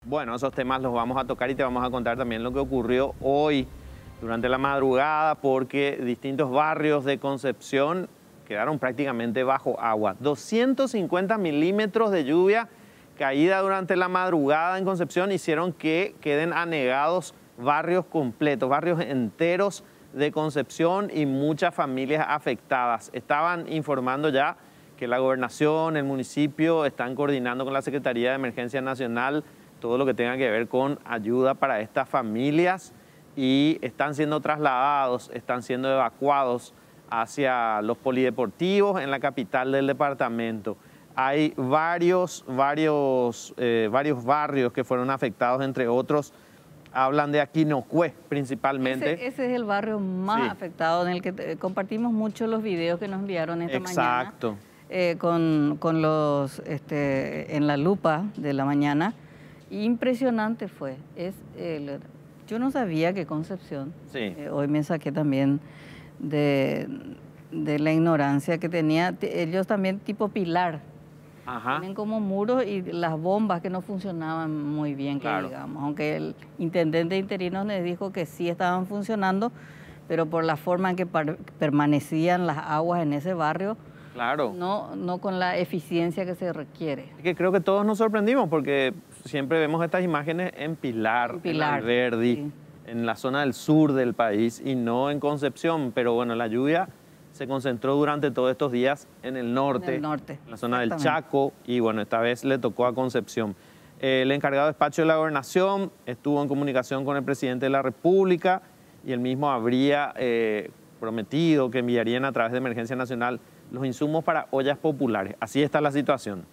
Bueno, esos temas los vamos a tocar y te vamos a contar también lo que ocurrió hoy durante la madrugada, porque distintos barrios de Concepción quedaron prácticamente bajo agua. 250 milímetros de lluvia caída durante la madrugada en Concepción hicieron que queden anegados barrios completos, barrios enteros de Concepción y muchas familias afectadas. Estaban informando ya que la gobernación, el municipio están coordinando con la Secretaría de Emergencia Nacional todo lo que tenga que ver con ayuda para estas familias y están siendo trasladados, están siendo evacuados hacia los polideportivos en la capital del departamento. Hay varios barrios que fueron afectados, entre otros, hablan de Aquinocué principalmente. Ese es el barrio más afectado, en el que compartimos mucho los videos que nos enviaron esta mañana. Exacto. Con los, en la lupa de la mañana. Impresionante fue. Yo no sabía que Concepción, hoy me saqué también de la ignorancia que tenía, ellos también tipo Pilar. Ajá. Tienen como muros y las bombas que no funcionaban muy bien, que digamos. Aunque el intendente interino les dijo que sí estaban funcionando, pero por la forma en que permanecían las aguas en ese barrio, no con la eficiencia que se requiere. Es que creo que todos nos sorprendimos porque siempre vemos estas imágenes en Pilar, en Alberdi, en la zona del sur del país y no en Concepción. Pero bueno, la lluvia se concentró durante todos estos días en el norte, en la zona del Chaco, y bueno, esta vez le tocó a Concepción. El encargado de despacho de la gobernación estuvo en comunicación con el presidente de la República y él mismo habría prometido que enviarían a través de Emergencia Nacional los insumos para ollas populares. Así está la situación.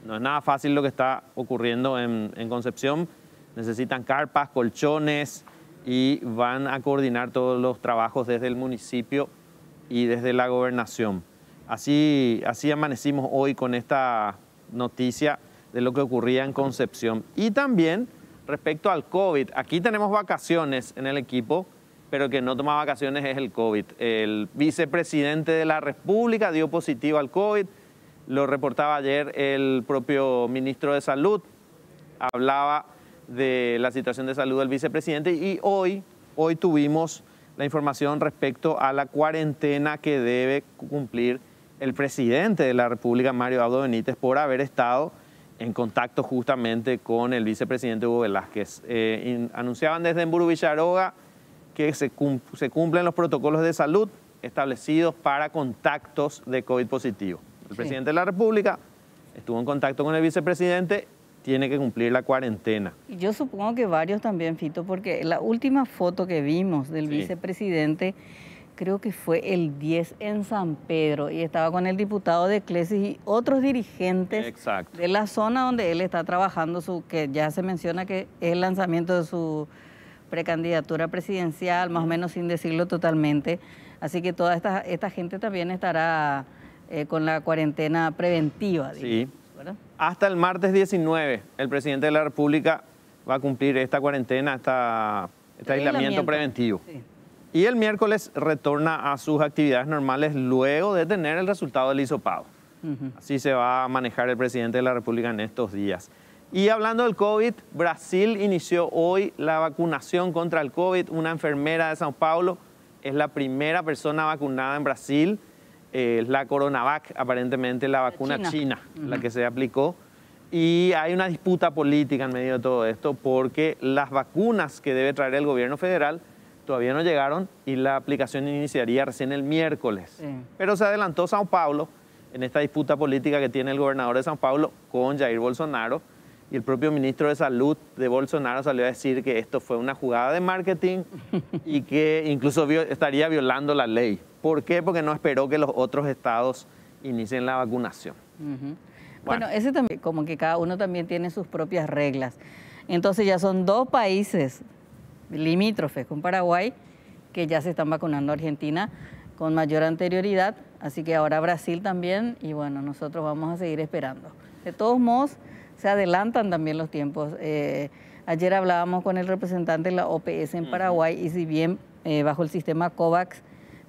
No es nada fácil lo que está ocurriendo en Concepción. Necesitan carpas, colchones y van a coordinar todos los trabajos desde el municipio y desde la gobernación. Así amanecimos hoy con esta noticia de lo que ocurría en Concepción. Y también respecto al COVID, aquí tenemos vacaciones en el equipo, pero el que no toma vacaciones es el COVID. El vicepresidente de la República dio positivo al COVID, lo reportaba ayer el propio ministro de Salud, hablaba de la situación de salud del vicepresidente y hoy tuvimos la información respecto a la cuarentena que debe cumplir el presidente de la República, Mario Abdo Benítez, por haber estado en contacto justamente con el vicepresidente Hugo Velázquez. Anunciaban desde Emburu Villaroga que se cumplen los protocolos de salud establecidos para contactos de COVID positivo. El presidente de la República estuvo en contacto con el vicepresidente, tiene que cumplir la cuarentena. Y yo supongo que varios también, Fito, porque la última foto que vimos del vicepresidente creo que fue el 10 en San Pedro y estaba con el diputado de Clesis y otros dirigentes de la zona donde él está trabajando, que ya se menciona que es el lanzamiento de su precandidatura presidencial, más o menos sin decirlo totalmente. Así que toda esta gente también estará con la cuarentena preventiva. Digamos, ¿verdad? Hasta el martes 19, el presidente de la República va a cumplir esta cuarentena, este aislamiento preventivo. Y el miércoles retorna a sus actividades normales luego de tener el resultado del hisopado. Así se va a manejar el presidente de la República en estos días. Y hablando del COVID, Brasil inició hoy la vacunación contra el COVID. Una enfermera de São Paulo es la primera persona vacunada en Brasil. Es la Coronavac, aparentemente la vacuna china, la que se aplicó. Y hay una disputa política en medio de todo esto porque las vacunas que debe traer el gobierno federal todavía no llegaron y la aplicación iniciaría recién el miércoles. Pero se adelantó São Paulo en esta disputa política que tiene el gobernador de São Paulo con Jair Bolsonaro. Y el propio ministro de Salud de Bolsonaro salió a decir que esto fue una jugada de marketing y que incluso estaría violando la ley. ¿Por qué? Porque no esperó que los otros estados inicien la vacunación. Bueno, ese también, como que cada uno también tiene sus propias reglas. Entonces ya son 2 países limítrofes con Paraguay que ya se están vacunando. Argentina con mayor anterioridad, así que ahora Brasil también, y bueno, nosotros vamos a seguir esperando. De todos modos, se adelantan también los tiempos. Ayer hablábamos con el representante de la OPS en Paraguay y si bien bajo el sistema COVAX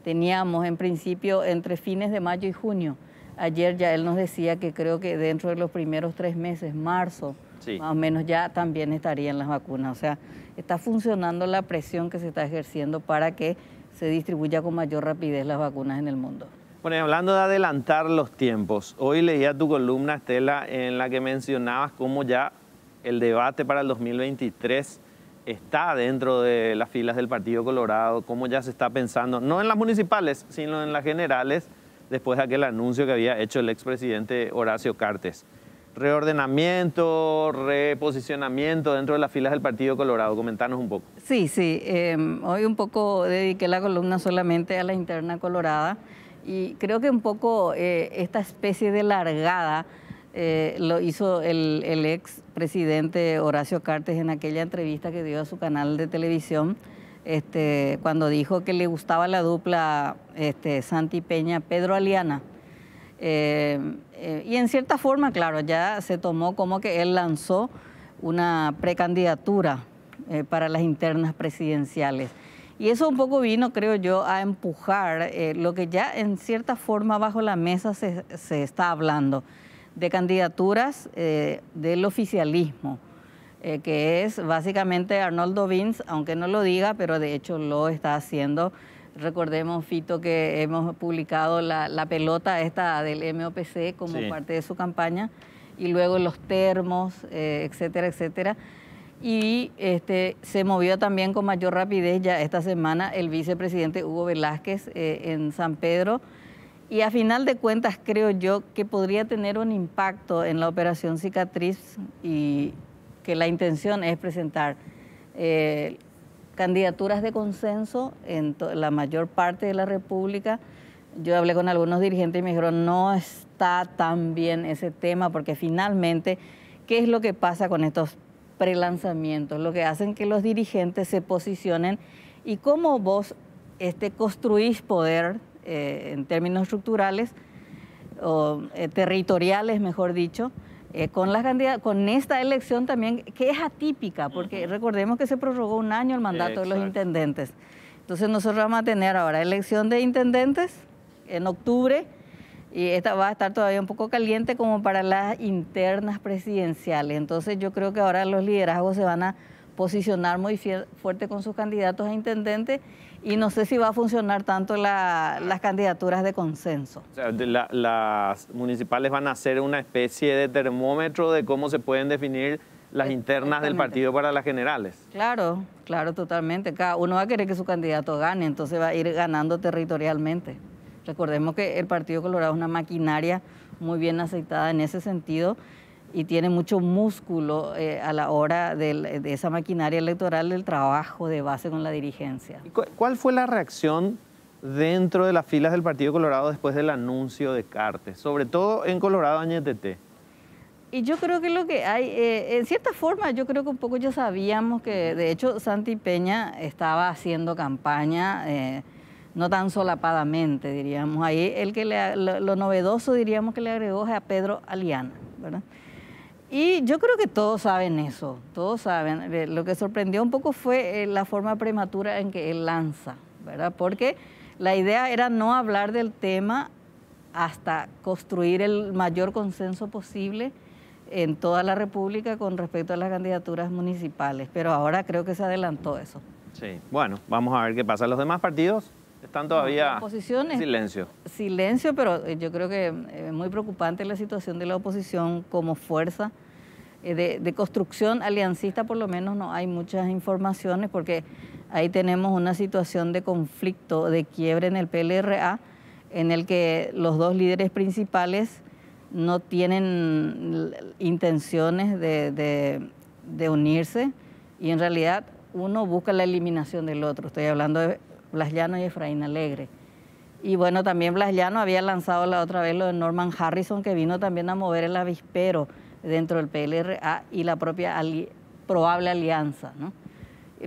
teníamos en principio entre fines de mayo y junio, ayer ya él nos decía que creo que dentro de los primeros 3 meses, marzo sí, más o menos ya también estarían las vacunas. O sea, está funcionando la presión que se está ejerciendo para que se distribuya con mayor rapidez las vacunas en el mundo. Bueno, y hablando de adelantar los tiempos, hoy leía tu columna, Estela, en la que mencionabas cómo ya el debate para el 2023 está dentro de las filas del Partido Colorado, cómo ya se está pensando, no en las municipales, sino en las generales, después de aquel anuncio que había hecho el expresidente Horacio Cartes. Reordenamiento, reposicionamiento dentro de las filas del Partido Colorado. Comentanos un poco. Sí, sí. Hoy un poco dediqué la columna solamente a la interna colorada y creo que un poco esta especie de largada lo hizo el ex presidente Horacio Cartes en aquella entrevista que dio a su canal de televisión, cuando dijo que le gustaba la dupla Santi Peña-Pedro Aliana. Y en cierta forma, claro, ya se tomó como que él lanzó una precandidatura para las internas presidenciales. Y eso un poco vino, creo yo, a empujar lo que ya en cierta forma bajo la mesa se está hablando, de candidaturas del oficialismo, que es básicamente Arnoldo Vince, aunque no lo diga, pero de hecho lo está haciendo. Recordemos, Fito, que hemos publicado la pelota esta del MOPC como parte de su campaña, y luego los termos, etcétera, etcétera. Y se movió también con mayor rapidez ya esta semana el vicepresidente Hugo Velázquez en San Pedro. Y a final de cuentas creo yo que podría tener un impacto en la operación Cicatriz y que la intención es presentar candidaturas de consenso en la mayor parte de la República. Yo hablé con algunos dirigentes y me dijeron, no está tan bien ese tema, porque finalmente, ¿qué es lo que pasa con estos prelanzamientos? Lo que hacen que los dirigentes se posicionen y cómo vos construís poder en términos estructurales o territoriales, mejor dicho, con esta elección también, que es atípica, porque recordemos que se prorrogó un año el mandato de los intendentes. Entonces nosotros vamos a tener ahora elección de intendentes en octubre, y esta va a estar todavía un poco caliente como para las internas presidenciales. Entonces yo creo que ahora los liderazgos se van a posicionar muy fuerte con sus candidatos a intendentes, y no sé si va a funcionar tanto las candidaturas de consenso. O sea, las municipales van a ser una especie de termómetro de cómo se pueden definir las internas del partido para las generales. Claro, claro, totalmente. Cada uno va a querer que su candidato gane, entonces va a ir ganando territorialmente. Recordemos que el Partido Colorado es una maquinaria muy bien aceitada en ese sentido y tiene mucho músculo a la hora de esa maquinaria electoral, del trabajo de base con la dirigencia. ¿Cuál fue la reacción dentro de las filas del Partido Colorado después del anuncio de Cartes, sobre todo en Colorado Añetete? Y yo creo que lo que hay, en cierta forma, yo creo que un poco ya sabíamos que, de hecho, Santi Peña estaba haciendo campaña, no tan solapadamente, diríamos. Ahí lo novedoso, diríamos, que le agregó a Pedro Aliana, ¿verdad? Y yo creo que todos saben eso, todos saben. Lo que sorprendió un poco fue la forma prematura en que él lanza, ¿verdad? Porque la idea era no hablar del tema hasta construir el mayor consenso posible en toda la República con respecto a las candidaturas municipales, pero ahora creo que se adelantó eso. Sí, bueno, vamos a ver qué pasa. ¿Los demás partidos están todavía en silencio? Silencio, pero yo creo que es muy preocupante la situación de la oposición como fuerza de construcción aliancista. Por lo menos no hay muchas informaciones, porque ahí tenemos una situación de conflicto, de quiebre en el PLRA, en el que los dos líderes principales no tienen intenciones de unirse, y en realidad uno busca la eliminación del otro. Estoy hablando de Blas Llano y Efraín Alegre. Y bueno, también Blas Llano había lanzado la otra vez lo de Norman Harrison, que vino también a mover el avispero dentro del PLRA y la propia probable alianza, ¿no?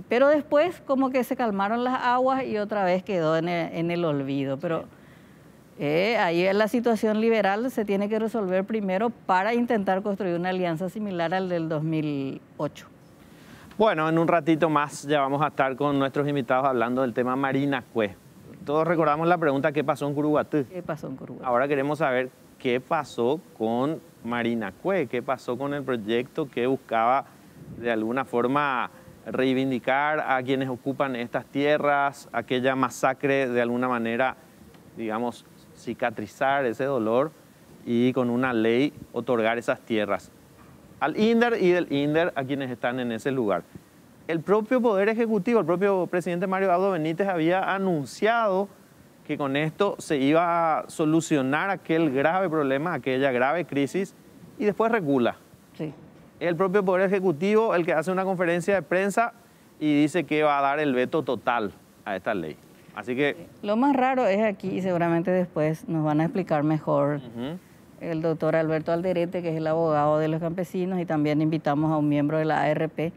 Pero después como que se calmaron las aguas y otra vez quedó en el olvido. Pero ahí la situación liberal se tiene que resolver primero para intentar construir una alianza similar al del 2008. Bueno, en un ratito más ya vamos a estar con nuestros invitados hablando del tema Marina Cue. Todos recordamos la pregunta, ¿qué pasó en Curuguatú? ¿Qué pasó en Curuguatú? Ahora queremos saber qué pasó con Marinacue. ¿Qué pasó con el proyecto que buscaba de alguna forma reivindicar a quienes ocupan estas tierras, aquella masacre de alguna manera, digamos, cicatrizar ese dolor y con una ley otorgar esas tierras al INDER y del INDER a quienes están en ese lugar? El propio Poder Ejecutivo, el propio presidente Mario Abdo Benítez había anunciado que con esto se iba a solucionar aquel grave problema, aquella grave crisis, y después recula. Sí. El propio Poder Ejecutivo el que hace una conferencia de prensa y dice que va a dar el veto total a esta ley. Así que... Lo más raro es aquí, y seguramente después nos van a explicar mejor el doctor Alberto Alderete, que es el abogado de los campesinos, y también invitamos a un miembro de la ARP.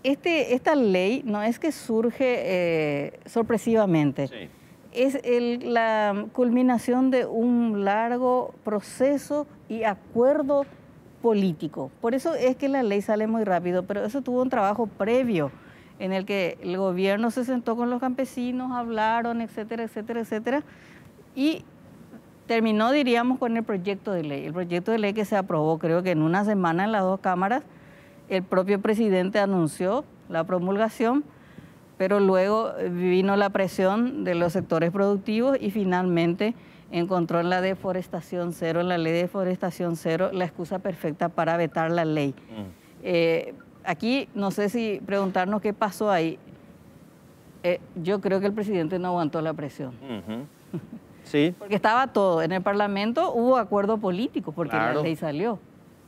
Esta ley no es que surge sorpresivamente, Sí. Es la culminación de un largo proceso y acuerdo político. Por eso es que la ley sale muy rápido, pero eso tuvo un trabajo previo en el que el gobierno se sentó con los campesinos, hablaron, etcétera, etcétera, etcétera, y terminó, diríamos, con el proyecto de ley. El proyecto de ley que se aprobó, creo que en una semana en las dos cámaras. El propio presidente anunció la promulgación, pero luego vino la presión de los sectores productivos y finalmente encontró en la deforestación cero, en la ley de deforestación cero, la excusa perfecta para vetar la ley. Aquí no sé si preguntarnos qué pasó ahí. Yo creo que el presidente no aguantó la presión. Sí. Porque estaba todo. En el Parlamento hubo acuerdo político porque Claro. la ley salió.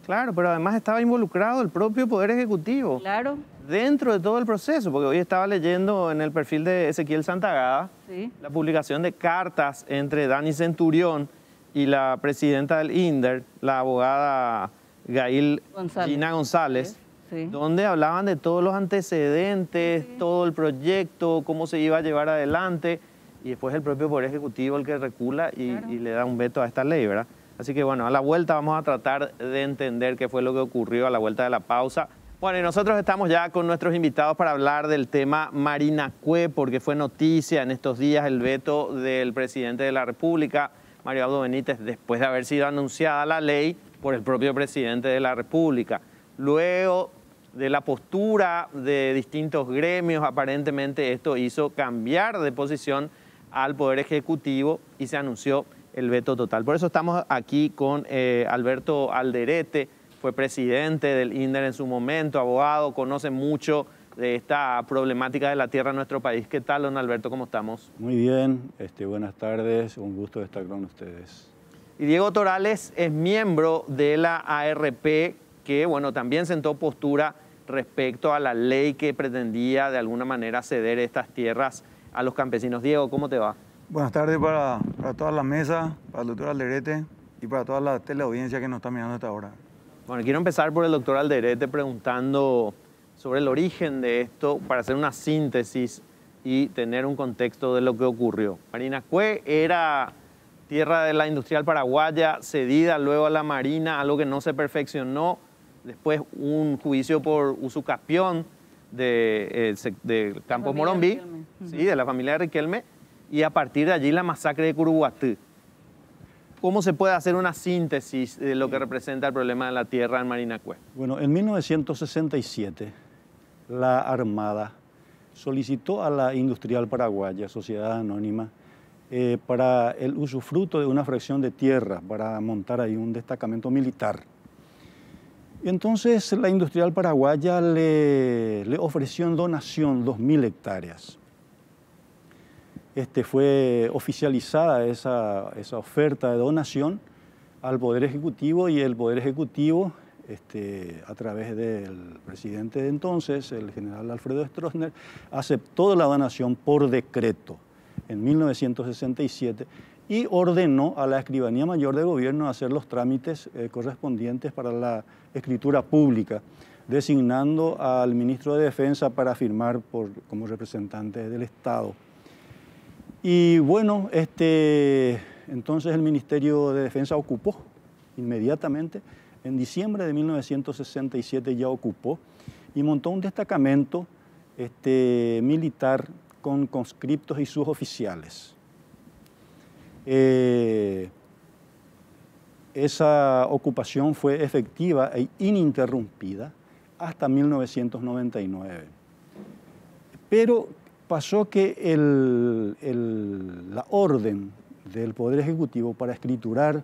Claro, pero además estaba involucrado el propio Poder Ejecutivo. Claro. Dentro de todo el proceso, porque hoy estaba leyendo en el perfil de Ezequiel Santagada Sí. la publicación de cartas entre Dani Centurión y la presidenta del INDER, la abogada Gina González, Sí. donde hablaban de todos los antecedentes, todo el proyecto, cómo se iba a llevar adelante, y después el propio Poder Ejecutivo el que recula y le da un veto a esta ley, ¿verdad? Así que bueno, a la vuelta vamos a tratar de entender qué fue lo que ocurrió a la vuelta de la pausa. Bueno, y nosotros estamos ya con nuestros invitados para hablar del tema Marinacue, porque fue noticia en estos días el veto del presidente de la República, Mario Abdo Benítez, después de haber sido anunciada la ley por el propio presidente de la República. Luego de la postura de distintos gremios, aparentemente esto hizo cambiar de posición al Poder Ejecutivo y se anunció el veto total. Por eso estamos aquí con Alberto Alderete, fue presidente del INDER en su momento, abogado, conoce mucho de esta problemática de la tierra en nuestro país. ¿Qué tal, don Alberto? ¿Cómo estamos? Muy bien, buenas tardes, un gusto estar con ustedes. Y Diego Torales es miembro de la ARP, que bueno, también sentó postura respecto a la ley que pretendía de alguna manera ceder estas tierras a los campesinos. Diego, ¿cómo te va? Buenas tardes para toda la mesa, para el doctor Alderete y para toda la teleaudiencia que nos está mirando hasta ahora. Bueno, quiero empezar por el doctor Alderete preguntando sobre el origen de esto para hacer una síntesis y tener un contexto de lo que ocurrió. Marinacue era tierra de la industrial paraguaya, cedida luego a la Marina, algo que no se perfeccionó. Después un juicio por usucapión de Campos Morombi, sí, de la familia de Riquelme, y a partir de allí la masacre de Curuguatí. ¿Cómo se puede hacer una síntesis de lo que representa el problema de la tierra en Marinacue? Bueno, en 1967 la Armada solicitó a la Industrial Paraguaya, Sociedad Anónima, para el usufructo de una fracción de tierra para montar ahí un destacamento militar. Y entonces la Industrial Paraguaya le ofreció en donación 2.000 hectáreas. Fue oficializada esa oferta de donación al Poder Ejecutivo y el Poder Ejecutivo, a través del presidente de entonces, el general Alfredo Stroessner, aceptó la donación por decreto en 1967 y ordenó a la Escribanía Mayor de Gobierno hacer los trámites correspondientes para la escritura pública, designando al ministro de Defensa para firmar como representante del Estado. Y bueno, entonces el Ministerio de Defensa ocupó inmediatamente, en diciembre de 1967 ya ocupó y montó un destacamento militar con conscriptos y suboficiales. esa ocupación fue efectiva e ininterrumpida hasta 1999. Pero pasó que la orden del Poder Ejecutivo para escriturar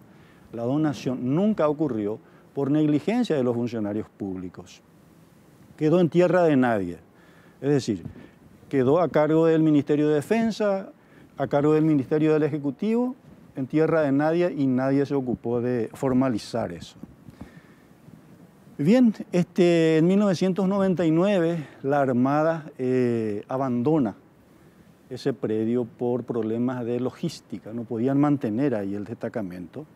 la donación nunca ocurrió por negligencia de los funcionarios públicos. Quedó en tierra de nadie. Es decir, quedó a cargo del Ministerio de Defensa, a cargo del Ministerio del Ejecutivo, en tierra de nadie, y nadie se ocupó de formalizar eso. Bien, en 1999 la Armada abandona ese predio por problemas de logística, no podían mantener ahí el destacamento.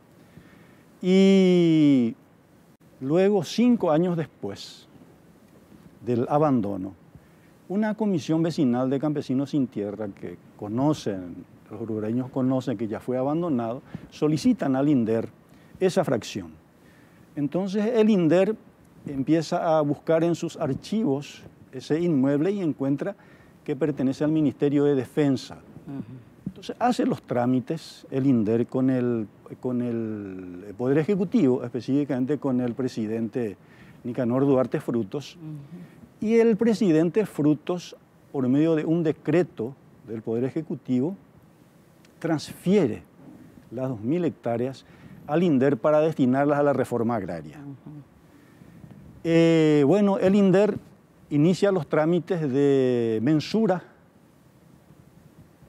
Y luego, 5 años después del abandono, una comisión vecinal de campesinos sin tierra que conocen, los uruguayeños conocen que ya fue abandonado, solicitan al INDER esa fracción. Entonces el INDER empieza a buscar en sus archivos ese inmueble y encuentra que pertenece al Ministerio de Defensa. Entonces hace los trámites el INDER con el Poder Ejecutivo, específicamente con el presidente Nicanor Duarte Frutos, y el presidente Frutos, por medio de un decreto del Poder Ejecutivo, transfiere las 2.000 hectáreas al INDER para destinarlas a la reforma agraria. Bueno, el INDER inicia los trámites de mensura,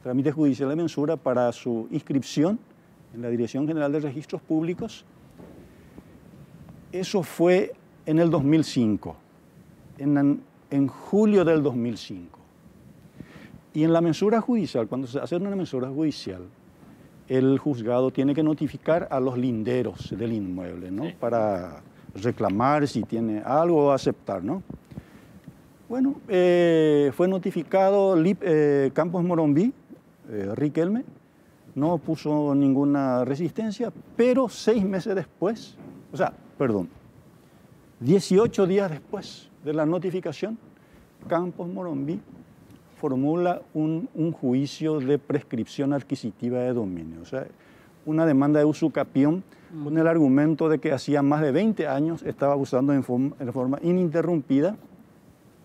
trámites judiciales de mensura para su inscripción en la Dirección General de Registros Públicos. Eso fue en el 2005, en julio del 2005. Y en la mensura judicial, cuando se hace una mensura judicial, el juzgado tiene que notificar a los linderos del inmueble, ¿no? Sí. Para reclamar si tiene algo o aceptar, ¿no? Bueno, fue notificado Campos Morombi, Riquelme, no puso ninguna resistencia, pero 6 meses después, 18 días después de la notificación, Campos Morombi formula un juicio de prescripción adquisitiva de dominio, o sea, una demanda de usucapión con el argumento de que hacía más de 20 años estaba usando en forma ininterrumpida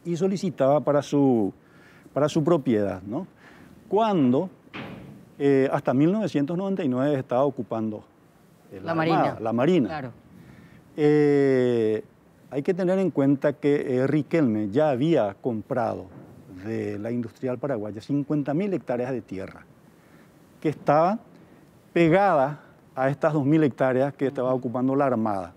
y solicitaba para su propiedad, ¿no? Cuando hasta 1999 estaba ocupando la Marina. Claro. Hay que tener en cuenta que Riquelme ya había comprado de la Industrial Paraguaya 50.000 hectáreas de tierra que estaban pegadas a estas 2.000 hectáreas que estaba ocupando la Armada.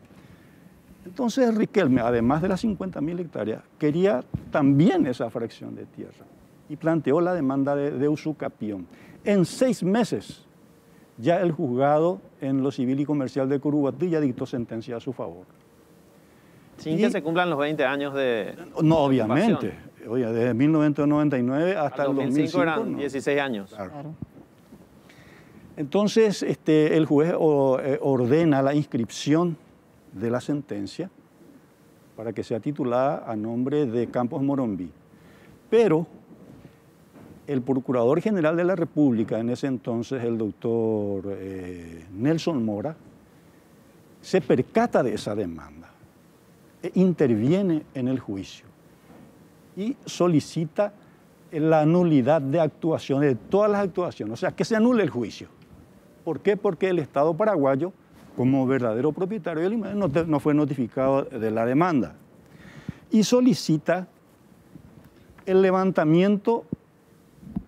Entonces Riquelme, además de las 50.000 hectáreas, quería también esa fracción de tierra y planteó la demanda de usucapión. En 6 meses ya el juzgado en lo civil y comercial de Curuguatí ya dictó sentencia a su favor. Sin que se cumplan los 20 años de... No, obviamente. Oye, desde 1999 hasta el 2005 eran 16 años. Claro. Entonces, el juez ordena la inscripción de la sentencia para que sea titulada a nombre de Campos Morombi. Pero el Procurador General de la República, en ese entonces el doctor Nelson Mora, se percata de esa demanda e interviene en el juicio y solicita la nulidad de actuaciones, de todas las actuaciones, o sea, que se anule el juicio. ¿Por qué? Porque el Estado paraguayo, como verdadero propietario del inmueble, no fue notificado de la demanda. Y solicita el levantamiento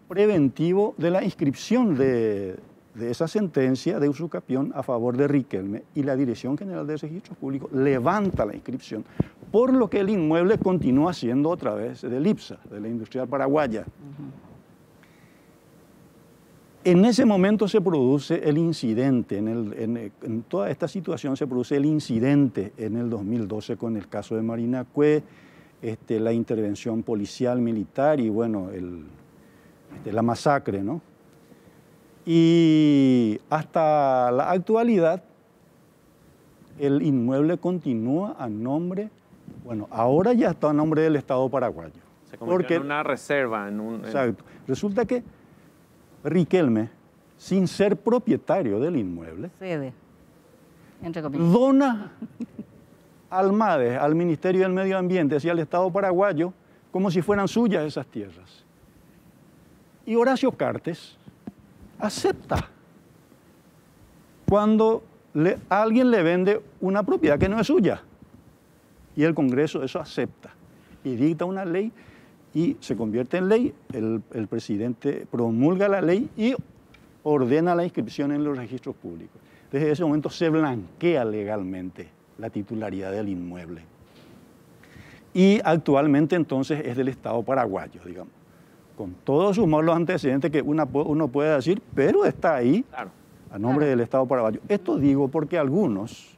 preventivo de la inscripción de esa sentencia de usucapión a favor de Riquelme, y la Dirección General de Registros Públicos levanta la inscripción, por lo que el inmueble continúa siendo otra vez del IPSA, de la Industrial Paraguaya. En ese momento se produce el incidente, en toda esta situación se produce el incidente en el 2012 con el caso de Marinacue, la intervención policial, militar y bueno, la masacre, ¿no? Y hasta la actualidad el inmueble continúa a nombre, bueno, ahora ya está a nombre del Estado paraguayo. Se convirtió en una reserva. Exacto. Resulta que Riquelme, sin ser propietario del inmueble, entre comillas. Dona al MADE, al Ministerio del Medio Ambiente y al Estado paraguayo como si fueran suyas esas tierras. Y Horacio Cartes acepta cuando alguien le vende una propiedad que no es suya. Y el Congreso eso acepta y dicta una ley y se convierte en ley. El presidente promulga la ley y ordena la inscripción en los registros públicos. Desde ese momento se blanquea legalmente la titularidad del inmueble. Y actualmente entonces es del Estado paraguayo, digamos, con todos sus malos antecedentes que uno puede decir, pero está ahí a nombre del Estado paraguayo. Esto digo porque algunos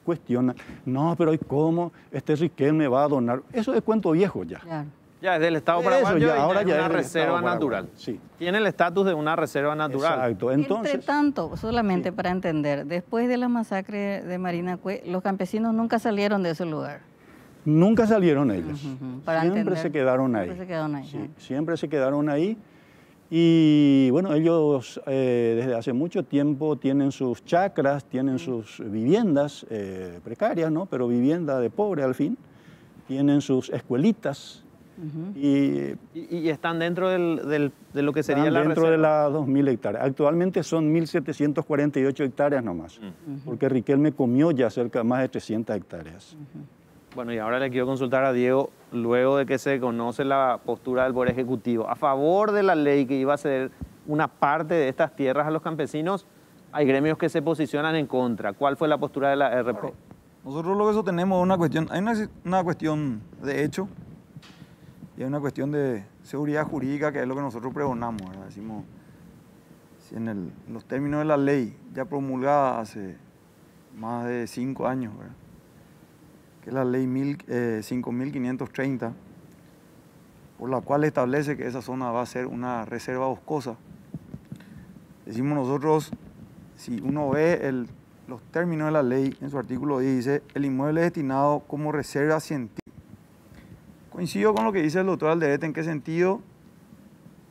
cuestionan, no, pero ¿y cómo Riquelme va a donar? Eso es cuento viejo ya. Ya es del Estado paraguayo, ahora ya es una reserva natural. Sí. Tiene el estatus de una reserva natural. Exacto. Entonces, entre tanto, solamente para entender, después de la masacre de Marinacue, los campesinos nunca salieron de ese lugar. Nunca salieron ellos. Siempre se quedaron ahí. Siempre se quedaron ahí. Sí, siempre se quedaron ahí. Y bueno, ellos desde hace mucho tiempo tienen sus chacras, tienen sus viviendas precarias, ¿no? Pero vivienda de pobre al fin. Tienen sus escuelitas. Y están dentro de lo que sería la dentro reserva. de las 2.000 hectáreas. Actualmente son 1.748 hectáreas nomás, porque Riquelme comió ya cerca de más de 300 hectáreas. Bueno, y ahora le quiero consultar a Diego, luego de que se conoce la postura del Poder Ejecutivo, a favor de la ley que iba a ceder una parte de estas tierras a los campesinos, hay gremios que se posicionan en contra. ¿Cuál fue la postura de la RP? Claro. Nosotros lo que sostenemos es una cuestión, hay una cuestión de hecho, y hay una cuestión de seguridad jurídica, que es lo que nosotros pregonamos, ¿verdad? Decimos, si en los términos de la ley ya promulgada hace más de 5 años, ¿verdad? Que es la ley 5.530, por la cual establece que esa zona va a ser una reserva boscosa. Decimos nosotros, si uno ve los términos de la ley, en su artículo 10 dice, el inmueble es destinado como reserva científica. Coincido con lo que dice el doctor Alderete, ¿en qué sentido?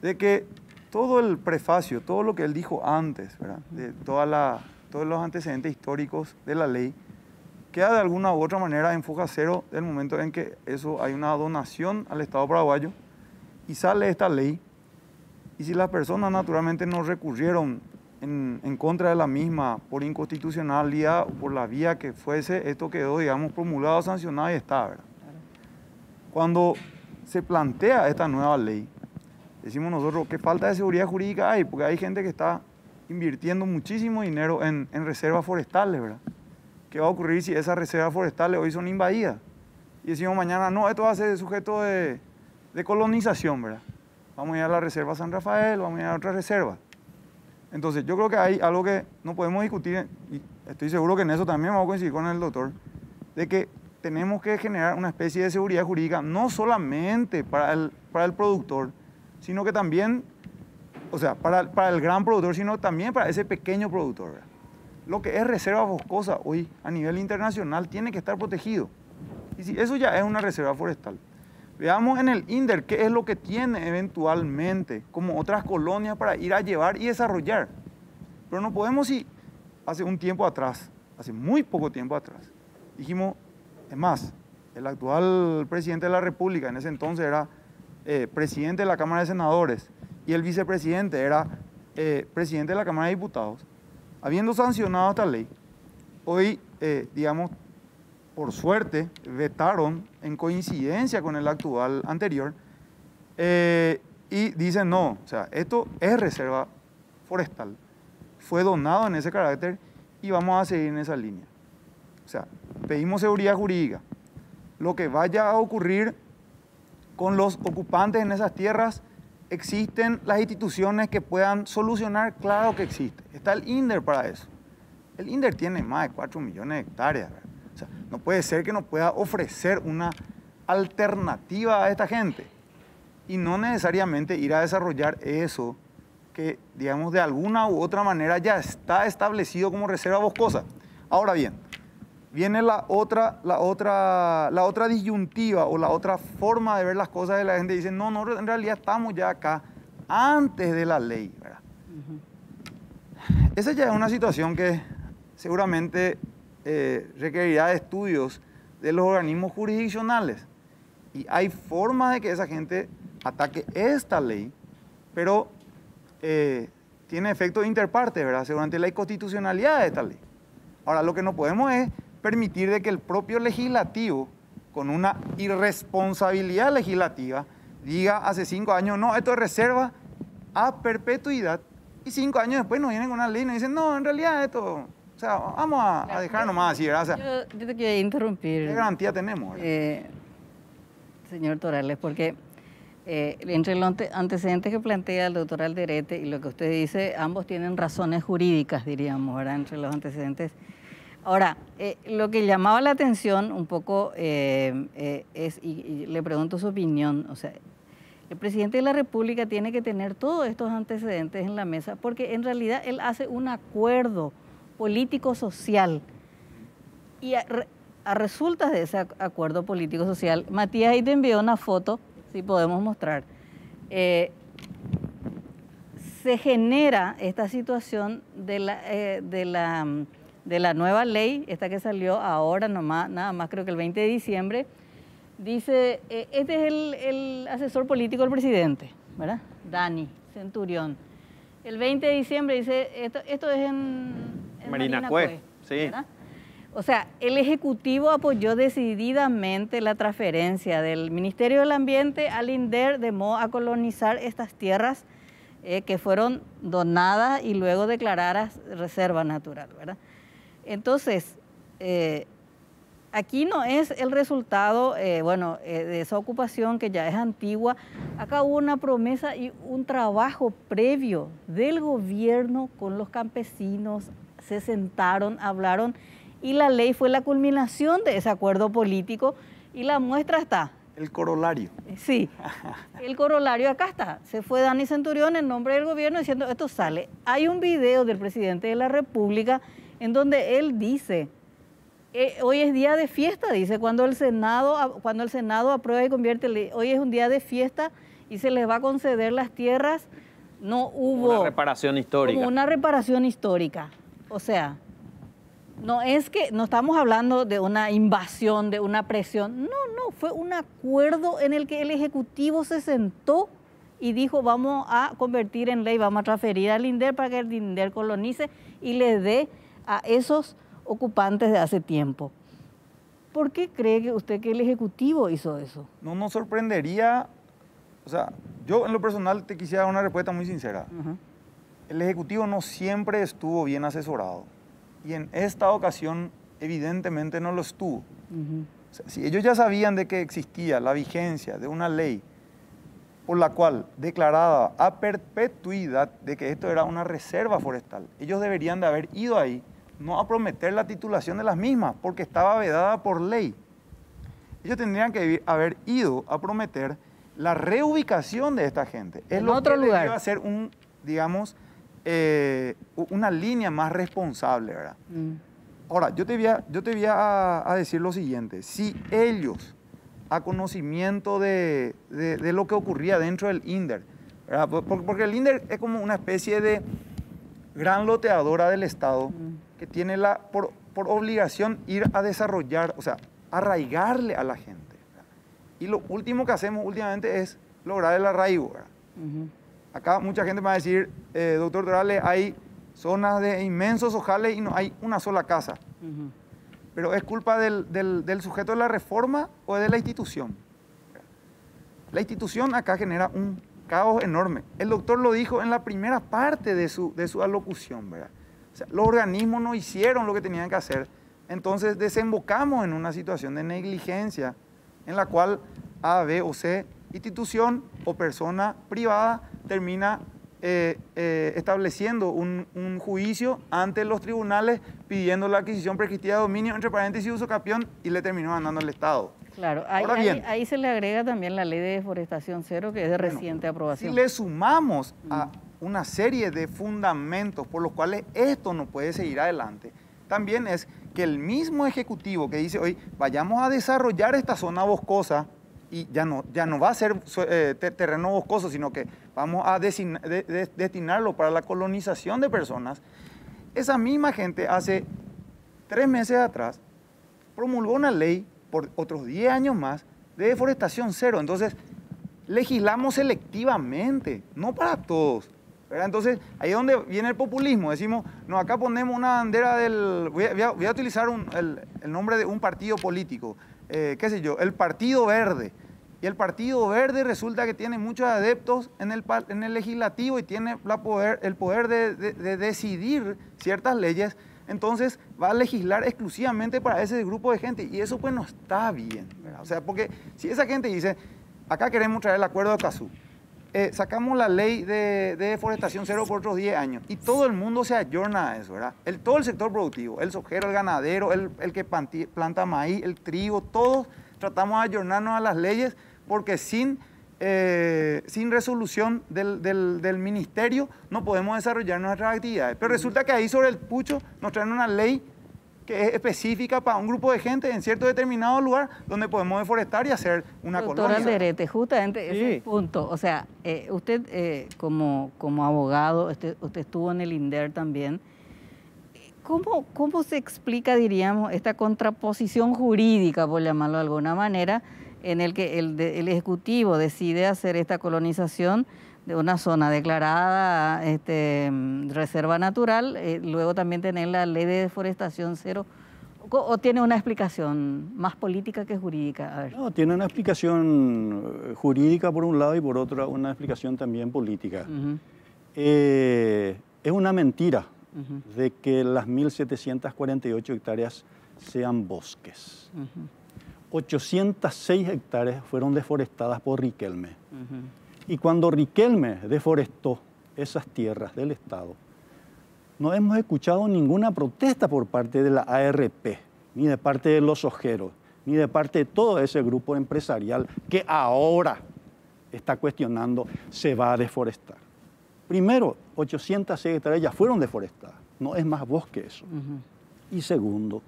De que todo el prefacio, todo lo que él dijo antes, ¿verdad? De todos los antecedentes históricos de la ley, queda de alguna u otra manera en foja cero del momento en que eso hay una donación al Estado paraguayo y sale esta ley. Y si las personas naturalmente no recurrieron en contra de la misma por inconstitucionalidad o por la vía que fuese, esto quedó, digamos, promulgado, sancionado y está, ¿verdad? Cuando se plantea esta nueva ley, decimos nosotros que falta de seguridad jurídica hay, porque hay gente que está invirtiendo muchísimo dinero en reservas forestales, ¿verdad? ¿Qué va a ocurrir si esas reservas forestales hoy son invadidas? Y decimos mañana, no, esto va a ser sujeto de colonización, ¿verdad? Vamos a ir a la reserva San Rafael, vamos a ir a otras reservas. Entonces, yo creo que hay algo que no podemos discutir, y estoy seguro que en eso también vamos a coincidir con el doctor, de que tenemos que generar una especie de seguridad jurídica, no solamente para el productor, sino que también, o sea, para el gran productor, sino también para ese pequeño productor, ¿verdad? Lo que es reserva boscosa hoy a nivel internacional tiene que estar protegido. Y si eso ya es una reserva forestal. Veamos en el INDER qué es lo que tiene eventualmente como otras colonias para ir a llevar y desarrollar. Pero no podemos, si hace un tiempo atrás, hace muy poco tiempo atrás, dijimos, es más, el actual presidente de la República, en ese entonces era presidente de la Cámara de Senadores y el vicepresidente era presidente de la Cámara de Diputados, habiendo sancionado esta ley, hoy, digamos, por suerte, vetaron en coincidencia con el actual anterior y dicen no, o sea, esto es reserva forestal, fue donado en ese carácter y vamos a seguir en esa línea. O sea, pedimos seguridad jurídica. Lo que vaya a ocurrir con los ocupantes en esas tierras, ¿existen las instituciones que puedan solucionar? Claro que existe. Está el INDER para eso. El INDER tiene más de 4 millones de hectáreas, ¿verdad? O sea, no puede ser que no pueda ofrecer una alternativa a esta gente y no necesariamente ir a desarrollar eso que, digamos, de alguna u otra manera ya está establecido como reserva boscosa. Ahora bien, viene la otra disyuntiva o la otra forma de ver las cosas de la gente. Dice, no, en realidad estamos ya acá antes de la ley, ¿verdad? Esa ya es una situación que seguramente requerirá de estudios de los organismos jurisdiccionales. Y hay formas de que esa gente ataque esta ley, pero tiene efectos interpartes, ¿verdad? Seguramente la inconstitucionalidad de esta ley. Ahora, lo que no podemos es permitir de que el propio legislativo, con una irresponsabilidad legislativa, diga hace 5 años, no, esto es reserva a perpetuidad, y 5 años después nos vienen con una ley y nos dicen, no, en realidad esto, o sea, vamos a dejar nomás así, ¿verdad? O sea, yo te quiero interrumpir. ¿qué garantía tenemos? Señor Torales, porque entre los antecedentes que plantea el doctor Alderete y lo que usted dice, ambos tienen razones jurídicas, diríamos, ¿verdad? Entre los antecedentes. Ahora, lo que llamaba la atención un poco es, y le pregunto su opinión, o sea, el presidente de la República tiene que tener todos estos antecedentes en la mesa porque en realidad él hace un acuerdo político-social y a resultas de ese acuerdo político-social, Matías ahí te envió una foto, si podemos mostrar, se genera esta situación de la nueva ley, esta que salió ahora nomás, nada más creo que el 20 de diciembre, dice, este es el asesor político del presidente, ¿verdad? Dani Centurión. El 20 de diciembre dice, esto es en Marina Cue, sí. ¿verdad? O sea, el Ejecutivo apoyó decididamente la transferencia del Ministerio del Ambiente al INDER de modo a colonizar estas tierras que fueron donadas y luego declaradas reserva natural, ¿verdad? Entonces, aquí no es el resultado, de esa ocupación que ya es antigua. Acá hubo una promesa y un trabajo previo del gobierno con los campesinos, se sentaron, hablaron y la ley fue la culminación de ese acuerdo político y la muestra está. El corolario. Sí, el corolario acá está. Se fue Dani Centurión en nombre del gobierno diciendo esto sale. Hay un video del presidente de la República en donde él dice, hoy es día de fiesta, dice, cuando el Senado aprueba y convierte ley, hoy es un día de fiesta y se les va a conceder las tierras, no hubo... Una reparación histórica. Como una reparación histórica. O sea, no estamos hablando de una invasión, de una presión, no, fue un acuerdo en el que el Ejecutivo se sentó y dijo vamos a convertir en ley, vamos a transferir al INDER para que el INDER colonice y le dé a esos ocupantes de hace tiempo. ¿Por qué cree usted que el Ejecutivo hizo eso? No nos sorprendería, o sea, yo en lo personal te quisiera dar una respuesta muy sincera. El Ejecutivo no siempre estuvo bien asesorado y en esta ocasión evidentemente no lo estuvo. O sea, si ellos ya sabían de que existía la vigencia de una ley por la cual declaraba a perpetuidad de que esto era una reserva forestal, ellos deberían de haber ido ahí, no a prometer la titulación de las mismas, porque estaba vedada por ley. Ellos tendrían que haber ido a prometer la reubicación de esta gente. Es en lo otro que lugar. debió hacer una línea más responsable, ¿verdad? Ahora, yo te voy a decir lo siguiente. Si ellos, a conocimiento de lo que ocurría dentro del INDER, ¿verdad? Porque el INDER es como una especie de gran loteadora del Estado que tiene por obligación ir a desarrollar, o sea, arraigarle a la gente, ¿verdad? Y lo último que hacemos últimamente es lograr el arraigo, ¿verdad? Acá mucha gente me va a decir, doctor Torales, hay zonas de inmensos ojales y no hay una sola casa. Pero ¿es culpa del sujeto de la reforma o de la institución? La institución acá genera un caos enorme. El doctor lo dijo en la primera parte de su alocución, ¿verdad? O sea, los organismos no hicieron lo que tenían que hacer. Entonces desembocamos en una situación de negligencia en la cual A, B o C, institución o persona privada termina estableciendo un juicio ante los tribunales pidiendo la adquisición prescriptiva de dominio, entre paréntesis, uso capión, y le terminó mandando al Estado. Claro, ahí se le agrega también la ley de deforestación cero, que es de reciente aprobación. Si le sumamos a una serie de fundamentos por los cuales esto no puede seguir adelante, también es que el mismo Ejecutivo que dice hoy, vayamos a desarrollar esta zona boscosa, y ya no va a ser terreno boscoso, sino que vamos a destinarlo para la colonización de personas. Esa misma gente hace 3 meses atrás, promulgó una ley por otros 10 años más de deforestación cero. Entonces, legislamos selectivamente, no para todos, ¿verdad? Entonces, ahí es donde viene el populismo. Decimos, no, acá ponemos una bandera del... Voy a utilizar el nombre de un partido político, qué sé yo, el Partido Verde. Y el Partido Verde resulta que tiene muchos adeptos en el legislativo y tiene el poder de decidir ciertas leyes. Entonces va a legislar exclusivamente para ese grupo de gente. Y eso pues no está bien, ¿verdad? O sea, porque si esa gente dice, acá queremos traer el acuerdo de Escazú, sacamos la ley de deforestación cero por otros 10 años y todo el mundo se ayorna a eso, ¿verdad? Todo el sector productivo, el sojero, el ganadero, el que planta maíz, el trigo, todos tratamos de ayornarnos a las leyes porque sin resolución del ministerio no podemos desarrollar nuestras actividades. Pero resulta que ahí sobre el pucho nos traen una ley que es específica para un grupo de gente en cierto determinado lugar donde podemos deforestar y hacer una colonia. Doctor Alderete, justamente ese punto, o sea, usted como abogado, usted estuvo en el INDER también, ¿cómo se explica, diríamos, esta contraposición jurídica, por llamarlo de alguna manera, en el que el Ejecutivo decide hacer esta colonización de una zona declarada reserva natural, luego también tener la ley de deforestación cero, o tiene una explicación más política que jurídica? A ver. No, tiene una explicación jurídica por un lado y por otro una explicación también política. Es una mentira de que las 1.748 hectáreas sean bosques. 806 hectáreas fueron deforestadas por Riquelme. Y cuando Riquelme deforestó esas tierras del Estado, no hemos escuchado ninguna protesta por parte de la ARP, ni de parte de los sojeros, ni de parte de todo ese grupo empresarial que ahora está cuestionando se va a deforestar. Primero, 806 hectáreas ya fueron deforestadas, no es más bosque eso. Y segundo,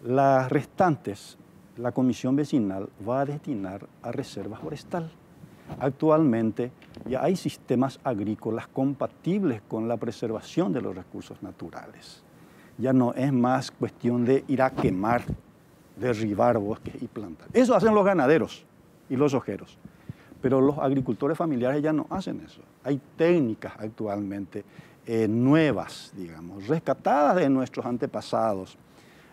las restantes, la comisión vecinal va a destinar a reserva forestal. Actualmente ya hay sistemas agrícolas compatibles con la preservación de los recursos naturales. Ya no es más cuestión de ir a quemar, derribar bosques y plantar. Eso hacen los ganaderos y los ojeros. Pero los agricultores familiares ya no hacen eso. Hay técnicas actualmente nuevas, digamos, rescatadas de nuestros antepasados,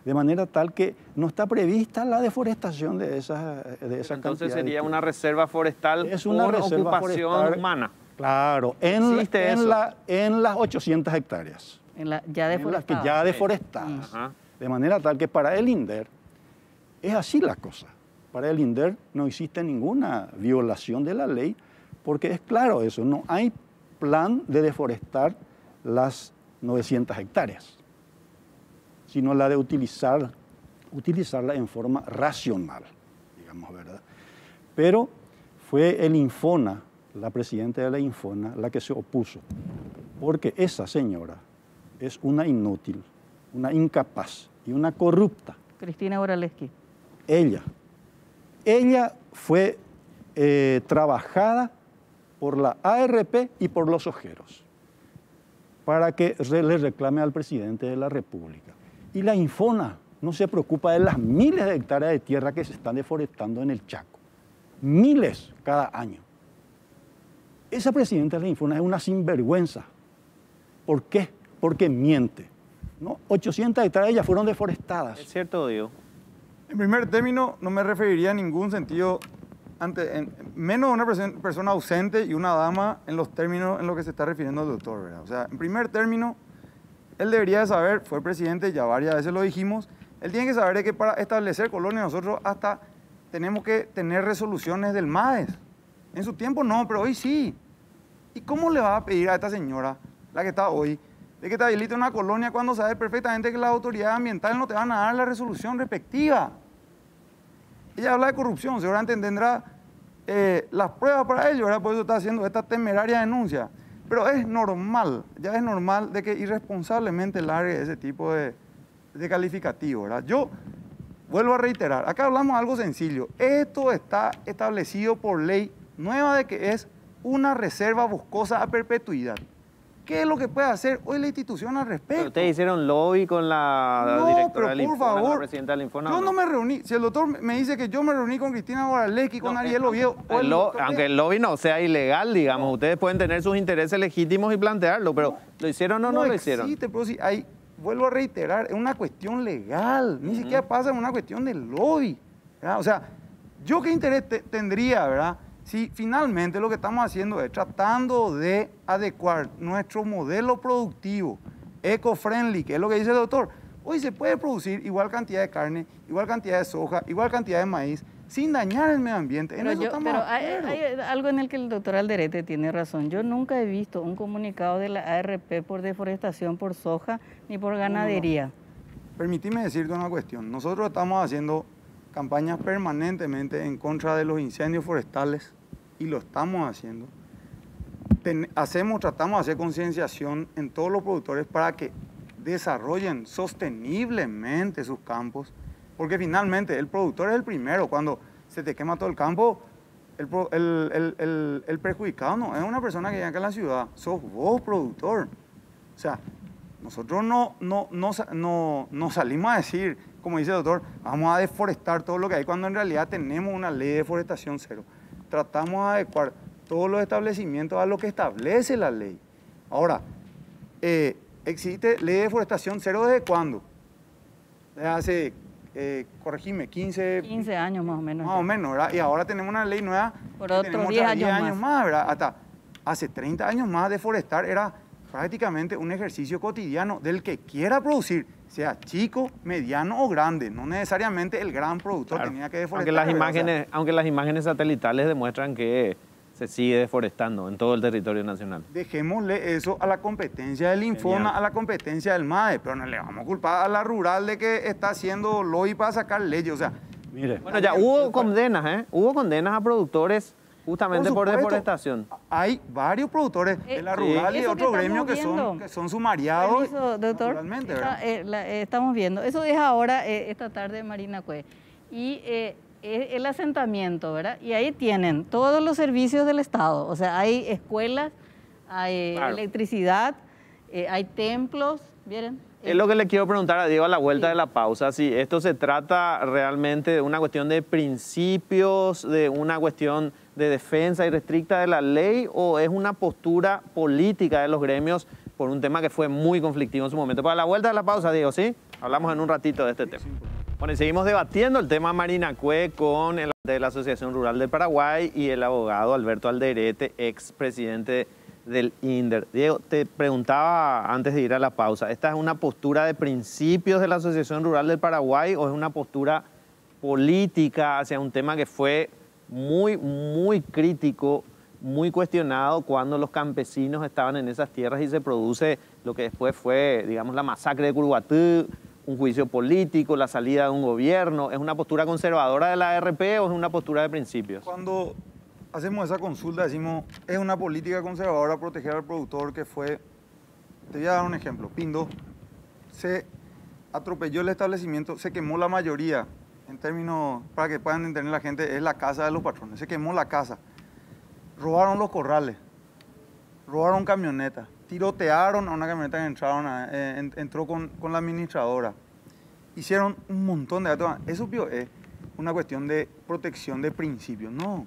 de manera tal que no está prevista la deforestación de esa Entonces sería una reserva forestal es una por reserva ocupación forestal, humana. Claro, en las 800 hectáreas. Ya deforestadas. Ya deforestadas. De manera tal que para el INDER es así la cosa. Para el INDER no existe ninguna violación de la ley porque es claro eso, no hay plan de deforestar las 900 hectáreas. Sino la de utilizarla en forma racional, digamos, ¿verdad? Pero fue el Infona, la presidenta de la Infona, la que se opuso, porque esa señora es una inútil, una incapaz y una corrupta. Cristina Boraleski. Ella fue trabajada por la ARP y por los ojeros para que le reclame al presidente de la República. Y la Infona no se preocupa de las miles de hectáreas de tierra que se están deforestando en el Chaco. Miles cada año. Esa presidenta de la Infona es una sinvergüenza. ¿Por qué? Porque miente. ¿No? 800 hectáreas ya fueron deforestadas. Es cierto, Diego. En primer término, no me referiría en ningún sentido, menos a una persona ausente y una dama en los términos en los que se está refiriendo el doctor, ¿verdad? O sea, en primer término, él debería de saber, fue presidente, ya varias veces lo dijimos, él tiene que saber que para establecer colonias nosotros hasta tenemos que tener resoluciones del MADES. En su tiempo no, pero hoy sí. ¿Y cómo le va a pedir a esta señora, la que está hoy, de que te habilite una colonia cuando sabe perfectamente que las autoridades ambientales no te van a dar la resolución respectiva? Ella habla de corrupción, seguramente tendrá las pruebas para ello, ¿verdad? Por eso está haciendo esta temeraria denuncia. Pero es normal, ya es normal de que irresponsablemente largue ese tipo de calificativo, ¿verdad? Yo vuelvo a reiterar, acá hablamos de algo sencillo. Esto está establecido por ley nueva de que es una reserva boscosa a perpetuidad. ¿Qué es lo que puede hacer hoy la institución al respecto? Pero ustedes hicieron lobby con la directora del Infona, con la presidenta del Infona. Yo no me reuní. Si el doctor me dice que yo me reuní con Cristina Guaraleschi, con Ariel Oviedo... Aunque el lobby no sea ilegal, digamos, ustedes pueden tener sus intereses legítimos y plantearlo, pero ¿lo hicieron o no lo hicieron? Existe, pero si hay, vuelvo a reiterar, es una cuestión legal. Ni siquiera pasa en una cuestión de lobby, ¿verdad? O sea, ¿yo qué interés tendría, verdad? Si finalmente lo que estamos haciendo es tratando de adecuar nuestro modelo productivo, eco-friendly, que es lo que dice el doctor. Hoy se puede producir igual cantidad de carne, igual cantidad de soja, igual cantidad de maíz, sin dañar el medio ambiente. Pero hay algo en el que el doctor Alderete tiene razón. Yo nunca he visto un comunicado de la ARP por deforestación por soja ni por ganadería. No. Permíteme decirte una cuestión. Nosotros estamos haciendo campañas permanentemente en contra de los incendios forestales y lo estamos haciendo. Tratamos de hacer concienciación en todos los productores para que desarrollen sosteniblemente sus campos, porque finalmente el productor es el primero. Cuando se te quema todo el campo, el perjudicado no es una persona que vive acá en la ciudad, sos vos, productor. O sea, nosotros no salimos a decir, como dice el doctor, vamos a deforestar todo lo que hay, cuando en realidad tenemos una ley de deforestación cero. Tratamos de adecuar todos los establecimientos a lo que establece la ley. Ahora, ¿existe ley de deforestación cero desde cuándo? Desde hace, corregime, 15 años más o menos. Más o menos, ¿verdad? Y ahora tenemos una ley nueva. Por otros 10 años más, ¿verdad? Hasta hace 30 años más, deforestar era prácticamente un ejercicio cotidiano del que quiera producir, sea chico, mediano o grande. No necesariamente el gran productor tenía que deforestar. Aunque las imágenes satelitales demuestran que se sigue deforestando en todo el territorio nacional. Dejémosle eso a la competencia del Infona, a la competencia del MADE, pero no le vamos a culpar a la rural de que está haciendo lobby para sacar leyes. O sea, mire. Bueno, ya hubo condenas, Hubo condenas a productores justamente por deforestación. Hay varios productores de la rural y de otros gremios que son sumariados. Permiso, doctor, estamos viendo. Eso es ahora, esta tarde, Marina Cue. Y el asentamiento, ¿verdad? Y ahí tienen todos los servicios del Estado. O sea, hay escuelas, hay electricidad, hay templos, ¿vieron? Es lo que le quiero preguntar a Diego a la vuelta de la pausa, si esto se trata realmente de una cuestión de principios, de una cuestión de defensa irrestricta de la ley, o es una postura política de los gremios por un tema que fue muy conflictivo en su momento. Para la vuelta de la pausa, Diego, ¿sí? Hablamos en un ratito de este tema. Bueno, y seguimos debatiendo el tema Marina Cue con el de la Asociación Rural del Paraguay y el abogado Alberto Alderete, expresidente del INDER. Diego, te preguntaba antes de ir a la pausa, ¿esta es una postura de principios de la Asociación Rural del Paraguay o es una postura política hacia un tema que fue muy crítico, muy cuestionado cuando los campesinos estaban en esas tierras y se produce lo que después fue, digamos, la masacre de Curuguatú, un juicio político, la salida de un gobierno? ¿Es una postura conservadora de la ARP o es una postura de principios? Cuando hacemos esa consulta decimos, es una política conservadora proteger al productor que fue, te voy a dar un ejemplo, Pindo, se atropelló el establecimiento, se quemó la mayoría, en términos, para que puedan entender la gente, es la casa de los patrones, se quemó la casa, robaron los corrales, robaron camionetas, tirotearon a una camioneta que entró con la administradora, hicieron un montón de datos. Eso es una cuestión de protección de principios, no.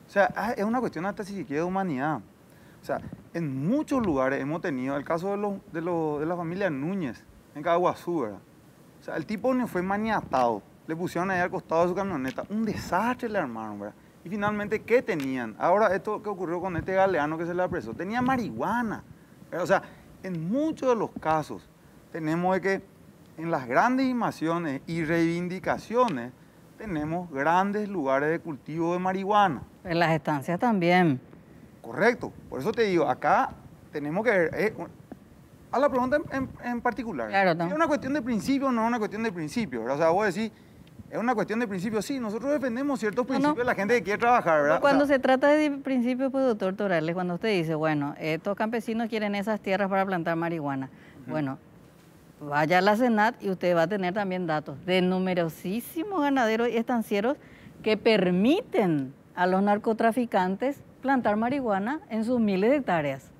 O sea, es una cuestión hasta si se quiere de humanidad. O sea, en muchos lugares hemos tenido, el caso de la familia Núñez, en Caguazú, ¿verdad? O sea, el tipo no fue maniatado, le pusieron ahí al costado de su camioneta, un desastre le armaron, ¿verdad? Y finalmente, ¿qué tenían? Ahora, esto que ocurrió con este galeano que se le apresó, tenía marihuana. O sea, en muchos de los casos tenemos de que en las grandes invasiones y reivindicaciones tenemos grandes lugares de cultivo de marihuana. En las estancias también. Correcto. Por eso te digo, acá tenemos que ver, a la pregunta en particular. Claro, ¿Es una cuestión de principio o no es una cuestión de principio? ¿Verdad? O sea, vos decís, es una cuestión de principio. Sí, nosotros defendemos ciertos principios de la gente que quiere trabajar, ¿verdad? Cuando se trata de principios, pues, doctor Torales, cuando usted dice, bueno, estos campesinos quieren esas tierras para plantar marihuana, bueno, vaya a la Senat y usted va a tener también datos de numerosísimos ganaderos y estancieros que permiten a los narcotraficantes plantar marihuana en sus miles de hectáreas.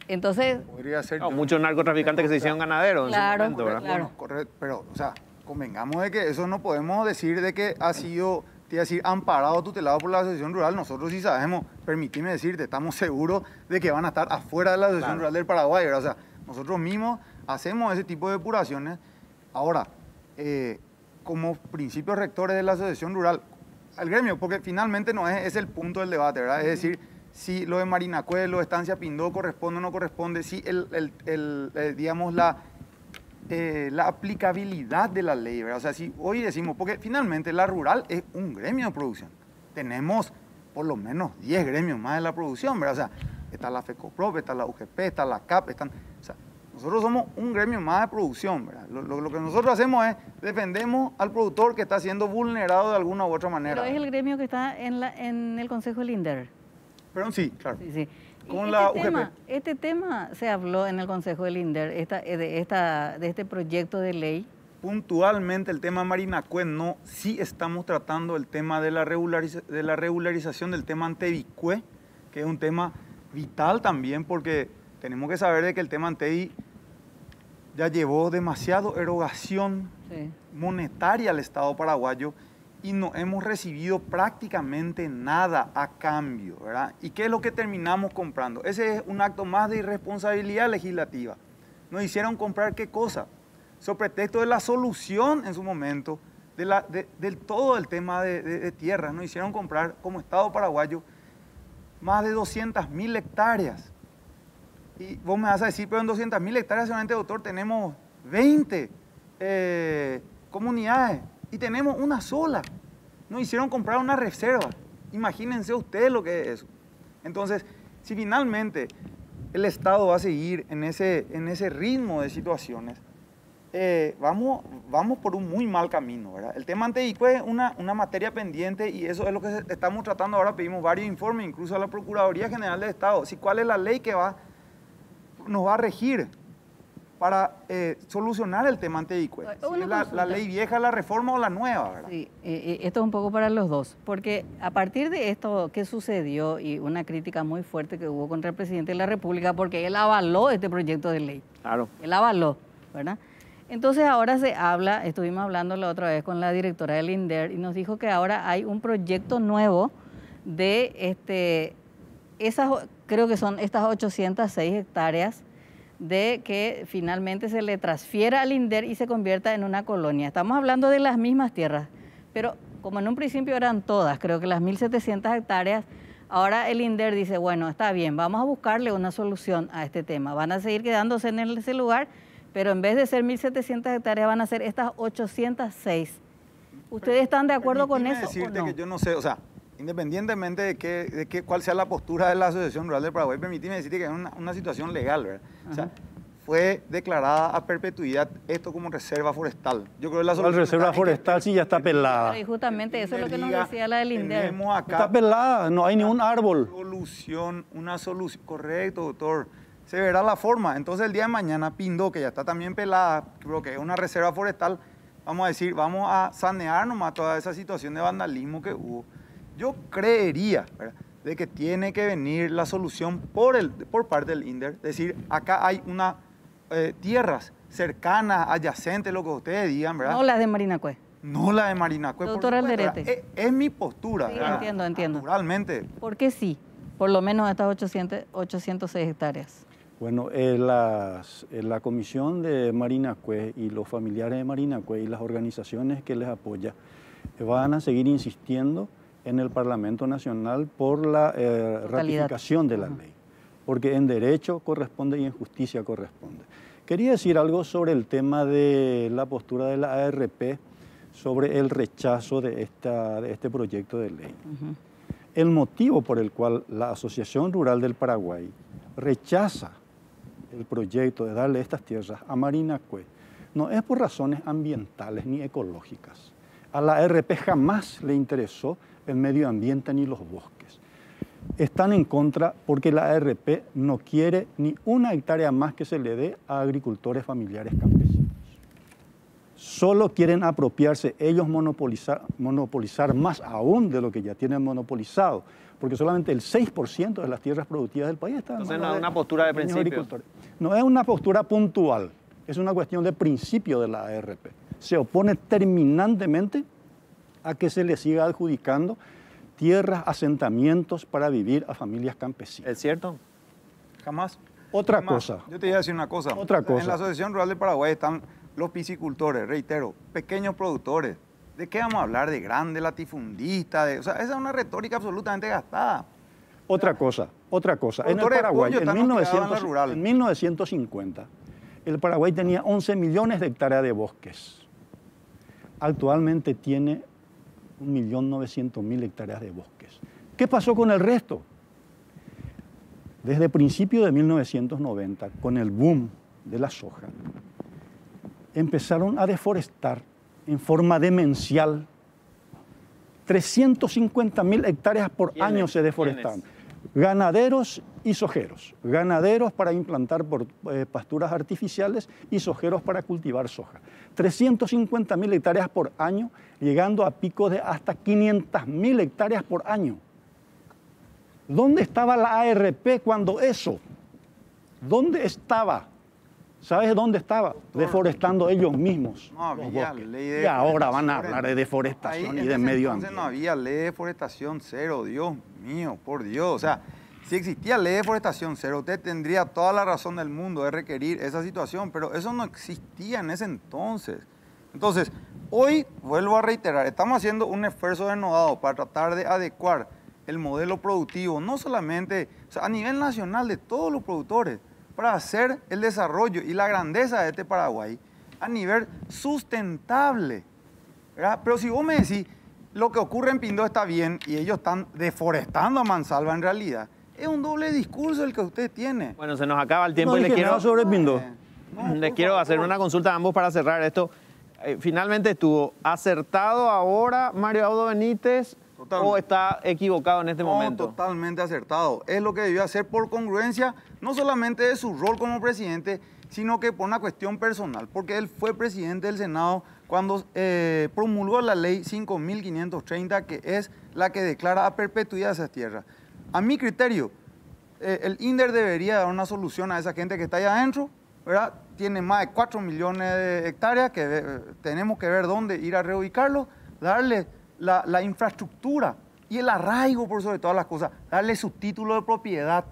Entonces... Podría ser... muchos narcotraficantes que se hicieron ganaderos claro, en su momento, ¿verdad? Claro. Bueno, correcto, pero, o sea, convengamos de que eso no podemos decir de que ha sido, te iba a decir, amparado, tutelado por la Asociación Rural. Nosotros sí sabemos, permíteme decirte, estamos seguros de que van a estar afuera de la Asociación Rural del Paraguay, ¿verdad? O sea, nosotros mismos hacemos ese tipo de depuraciones. Ahora, como principios rectores de la Asociación Rural, al gremio, porque finalmente no es el punto del debate, ¿verdad? Es decir, si lo de Marinacue, lo de Estancia Pindó corresponde o no corresponde, si digamos, la aplicabilidad de la ley, ¿verdad? O sea, si hoy decimos, porque finalmente la rural es un gremio de producción. Tenemos por lo menos 10 gremios más de la producción, ¿verdad? O sea, está la FECOPROP, está la UGP, está la CAP, o sea, nosotros somos un gremio más de producción, ¿verdad? Lo que nosotros hacemos es defendemos al productor que está siendo vulnerado de alguna u otra manera. Pero es el gremio que está en el Consejo del INDER. Pero sí, claro. Sí, sí. Con la UGP. Este tema se habló en el Consejo del INDER, de este proyecto de ley. Puntualmente el tema Marinacue no, sí estamos tratando el tema de la regularización del tema Antevicue, que es un tema vital también porque tenemos que saber de que el tema Antevi ya llevó demasiado erogación monetaria al Estado paraguayo y no hemos recibido prácticamente nada a cambio, ¿verdad? ¿Y qué es lo que terminamos comprando? Ese es un acto más de irresponsabilidad legislativa. Nos hicieron comprar ¿qué cosa? Sobre pretexto de la solución en su momento del todo el tema de tierras. Nos hicieron comprar como Estado paraguayo más de 200.000 hectáreas. Y vos me vas a decir, pero en 200.000 hectáreas solamente, doctor, tenemos 20 comunidades y tenemos una sola. Nos hicieron comprar una reserva. Imagínense ustedes lo que es eso. Entonces, si finalmente el Estado va a seguir en ese ritmo de situaciones, vamos por un muy mal camino, ¿verdad? El tema Antevicue es una materia pendiente y eso es lo que estamos tratando ahora. Pedimos varios informes, incluso a la Procuraduría General del Estado. ¿Cuál es la ley que nos va a regir para solucionar el tema Antevicue? Si es la ley vieja, la reforma o la nueva, ¿verdad? Sí, esto es un poco para los dos, porque a partir de esto que sucedió y una crítica muy fuerte que hubo contra el presidente de la República, porque él avaló este proyecto de ley. Claro. Él avaló, ¿verdad? Entonces ahora se habla, estuvimos hablando la otra vez con la directora del INDER y nos dijo que ahora hay un proyecto nuevo de creo que son estas 806 hectáreas de que finalmente se le transfiera al INDER y se convierta en una colonia. Estamos hablando de las mismas tierras, pero como en un principio eran todas, creo que las 1.700 hectáreas, ahora el INDER dice, bueno, está bien, vamos a buscarle una solución a este tema. Van a seguir quedándose en ese lugar, pero en vez de ser 1.700 hectáreas van a ser estas 806. ¿Ustedes están de acuerdo con eso o no? Que yo no sé, o sea, independientemente de cuál sea la postura de la Asociación Rural del Paraguay, permíteme decirte que es una situación legal, ¿verdad? O sea, fue declarada a perpetuidad esto como reserva forestal. Yo creo que la reserva forestal sí ya está pelada. Y justamente eso es lo que nos decía la del INDER. Está pelada, no hay ningún árbol. Una solución, correcto, doctor. Se verá la forma. Entonces el día de mañana Pindó, que ya está también pelada, creo que es una reserva forestal, vamos a decir, vamos a sanear nomás toda esa situación de vandalismo que hubo. Yo creería, ¿verdad?, de que tiene que venir la solución por parte del INDER. Es decir, acá hay tierras cercanas, adyacentes, lo que ustedes digan, ¿verdad? No las de Marinacue. No la de Marinacue. Doctor Alderete. Es mi postura. Sí, entiendo. Naturalmente. ¿Por qué sí? Por lo menos estas 806 hectáreas. Bueno, la comisión de Marinacue y los familiares de Marinacue y las organizaciones que les apoyan van a seguir insistiendo en el Parlamento Nacional por la ratificación de la ley, porque en derecho corresponde y en justicia corresponde. Quería decir algo sobre el tema de la postura de la ARP sobre el rechazo de este proyecto de ley. El motivo por el cual la Asociación Rural del Paraguay rechaza el proyecto de darle estas tierras a Marinacue no es por razones ambientales ni ecológicas. A la ARP jamás le interesó el medio ambiente ni los bosques. Están en contra porque la ARP no quiere ni una hectárea más que se le dé a agricultores familiares campesinos. solo quieren apropiarse, ellos monopolizar más aún de lo que ya tienen monopolizado, porque solamente el 6% de las tierras productivas del país están... Entonces no es una postura de principio. No es una postura puntual, es una cuestión de principio de la ARP. Se opone terminantemente a que se le siga adjudicando tierras, asentamientos para vivir a familias campesinas. ¿Es cierto? Jamás. Otra cosa. Yo te iba a decir una cosa. Otra cosa. En la Asociación Rural de Paraguay están los piscicultores, reitero, pequeños productores. ¿De qué vamos a hablar? ¿De grande latifundista? O sea, esa es una retórica absolutamente gastada. Otra cosa. En el Paraguay, en 1950, el Paraguay tenía 11 millones de hectáreas de bosques. Actualmente tiene 1.900.000 hectáreas de bosques. ¿Qué pasó con el resto? Desde principios de 1990, con el boom de la soja, empezaron a deforestar en forma demencial. 350.000 hectáreas por año se deforestaban. Ganaderos y sojeros. Ganaderos para implantar pasturas artificiales y sojeros para cultivar soja. 350.000 hectáreas por año, llegando a picos de hasta 500.000 hectáreas por año. ¿Dónde estaba la ARP cuando eso? ¿Dónde estaba? ¿Sabes dónde estaba? Deforestando ellos mismos. No había ley de... Y ahora van a hablar de deforestación y de medio ambiente. No había ley de deforestación cero, Dios mío, por Dios. O sea, si existía ley de deforestación cero, usted tendría toda la razón del mundo de requerir esa situación, pero eso no existía en ese entonces. Entonces, hoy, vuelvo a reiterar, estamos haciendo un esfuerzo denodado para tratar de adecuar el modelo productivo, no solamente, o sea, a nivel nacional de todos los productores, para hacer el desarrollo y la grandeza de este Paraguay a nivel sustentable, ¿verdad? Pero si vos me decís, lo que ocurre en Pindó está bien y ellos están deforestando a mansalva en realidad, es un doble discurso el que usted tiene. Bueno, se nos acaba el tiempo y le quiero hacer una consulta a ambos para cerrar esto. Finalmente estuvo acertado ahora Mario Audo Benítez. Totalmente. ¿O está equivocado en este momento? Totalmente acertado. Es lo que debió hacer por congruencia, no solamente de su rol como presidente, sino que por una cuestión personal, porque él fue presidente del Senado cuando promulgó la ley 5.530, que es la que declara a perpetuidad esas tierras. A mi criterio, el INDER debería dar una solución a esa gente que está allá adentro, ¿verdad? Tiene más de 4 millones de hectáreas que tenemos que ver dónde ir a reubicarlo, darle la infraestructura y el arraigo por sobre todas las cosas, darle su título de propiedad,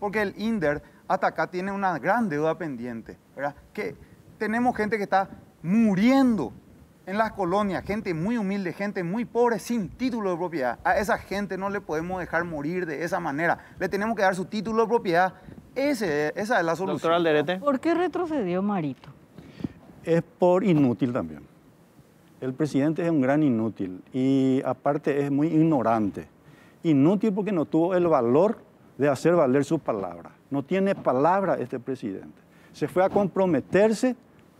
porque el INDER hasta acá tiene una gran deuda pendiente, ¿verdad? Que tenemos gente que está muriendo en las colonias, gente muy humilde, gente muy pobre, sin título de propiedad. A esa gente no le podemos dejar morir de esa manera, le tenemos que dar su título de propiedad. Esa es la solución. Doctor Alderete. ¿Por qué retrocedió Marito? Es por inútil también. El presidente es un gran inútil y aparte es muy ignorante. Inútil porque no tuvo el valor de hacer valer sus palabras. No tiene palabra este presidente. Se fue a comprometerse,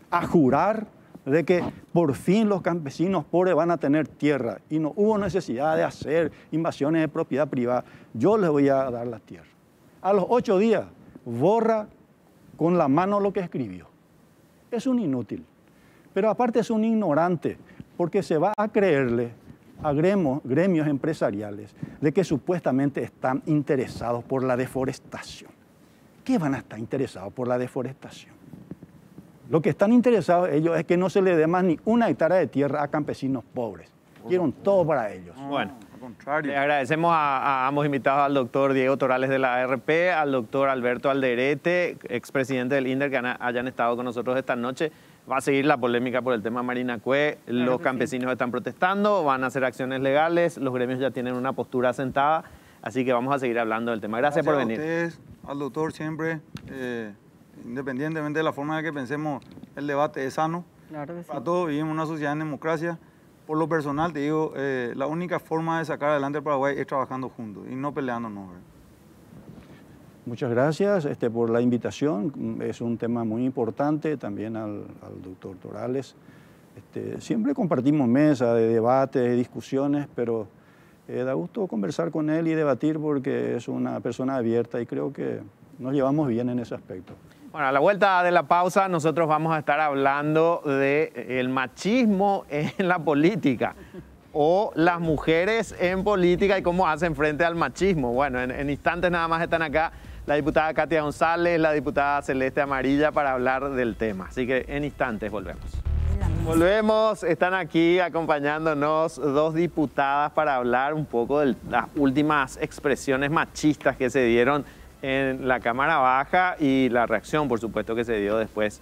a jurar de que por fin los campesinos pobres van a tener tierra y no hubo necesidad de hacer invasiones de propiedad privada. Yo les voy a dar la tierra. A los 8 días borra con la mano lo que escribió. Es un inútil. Pero aparte es un ignorante, porque se va a creerle a gremios empresariales de que supuestamente están interesados por la deforestación. ¿Qué van a estar interesados por la deforestación? Lo que están interesados ellos es que no se le dé más ni una hectárea de tierra a campesinos pobres. Quieren todo para ellos. Bueno, al contrario. Le agradecemos a ambos invitados, al doctor Diego Torales de la ARP, al doctor Alberto Alderete, expresidente del INDER, que hayan estado con nosotros esta noche. Va a seguir la polémica por el tema Marinacue. Los campesinos están protestando, van a hacer acciones legales, los gremios ya tienen una postura asentada, así que vamos a seguir hablando del tema. Gracias por venir. Gracias a ustedes, al doctor siempre, independientemente de la forma en que pensemos, el debate es sano. Claro que sí. Para todos vivimos en una sociedad en democracia. Por lo personal, te digo, la única forma de sacar adelante el Paraguay es trabajando juntos y no peleándonos. Muchas gracias por la invitación. Es un tema muy importante, también al doctor Torales. Siempre compartimos mesa de debate, de discusiones, pero da gusto conversar con él y debatir porque es una persona abierta y creo que nos llevamos bien en ese aspecto. Bueno, a la vuelta de la pausa nosotros vamos a estar hablando del machismo en la política o las mujeres en política y cómo hacen frente al machismo. Bueno, en instantes nada más están acá la diputada Katia González, la diputada Celeste Amarilla para hablar del tema. Así que en instantes volvemos. Volvemos, están aquí acompañándonos dos diputadas para hablar un poco de las últimas expresiones machistas que se dieron en la Cámara Baja y la reacción, por supuesto, que se dio después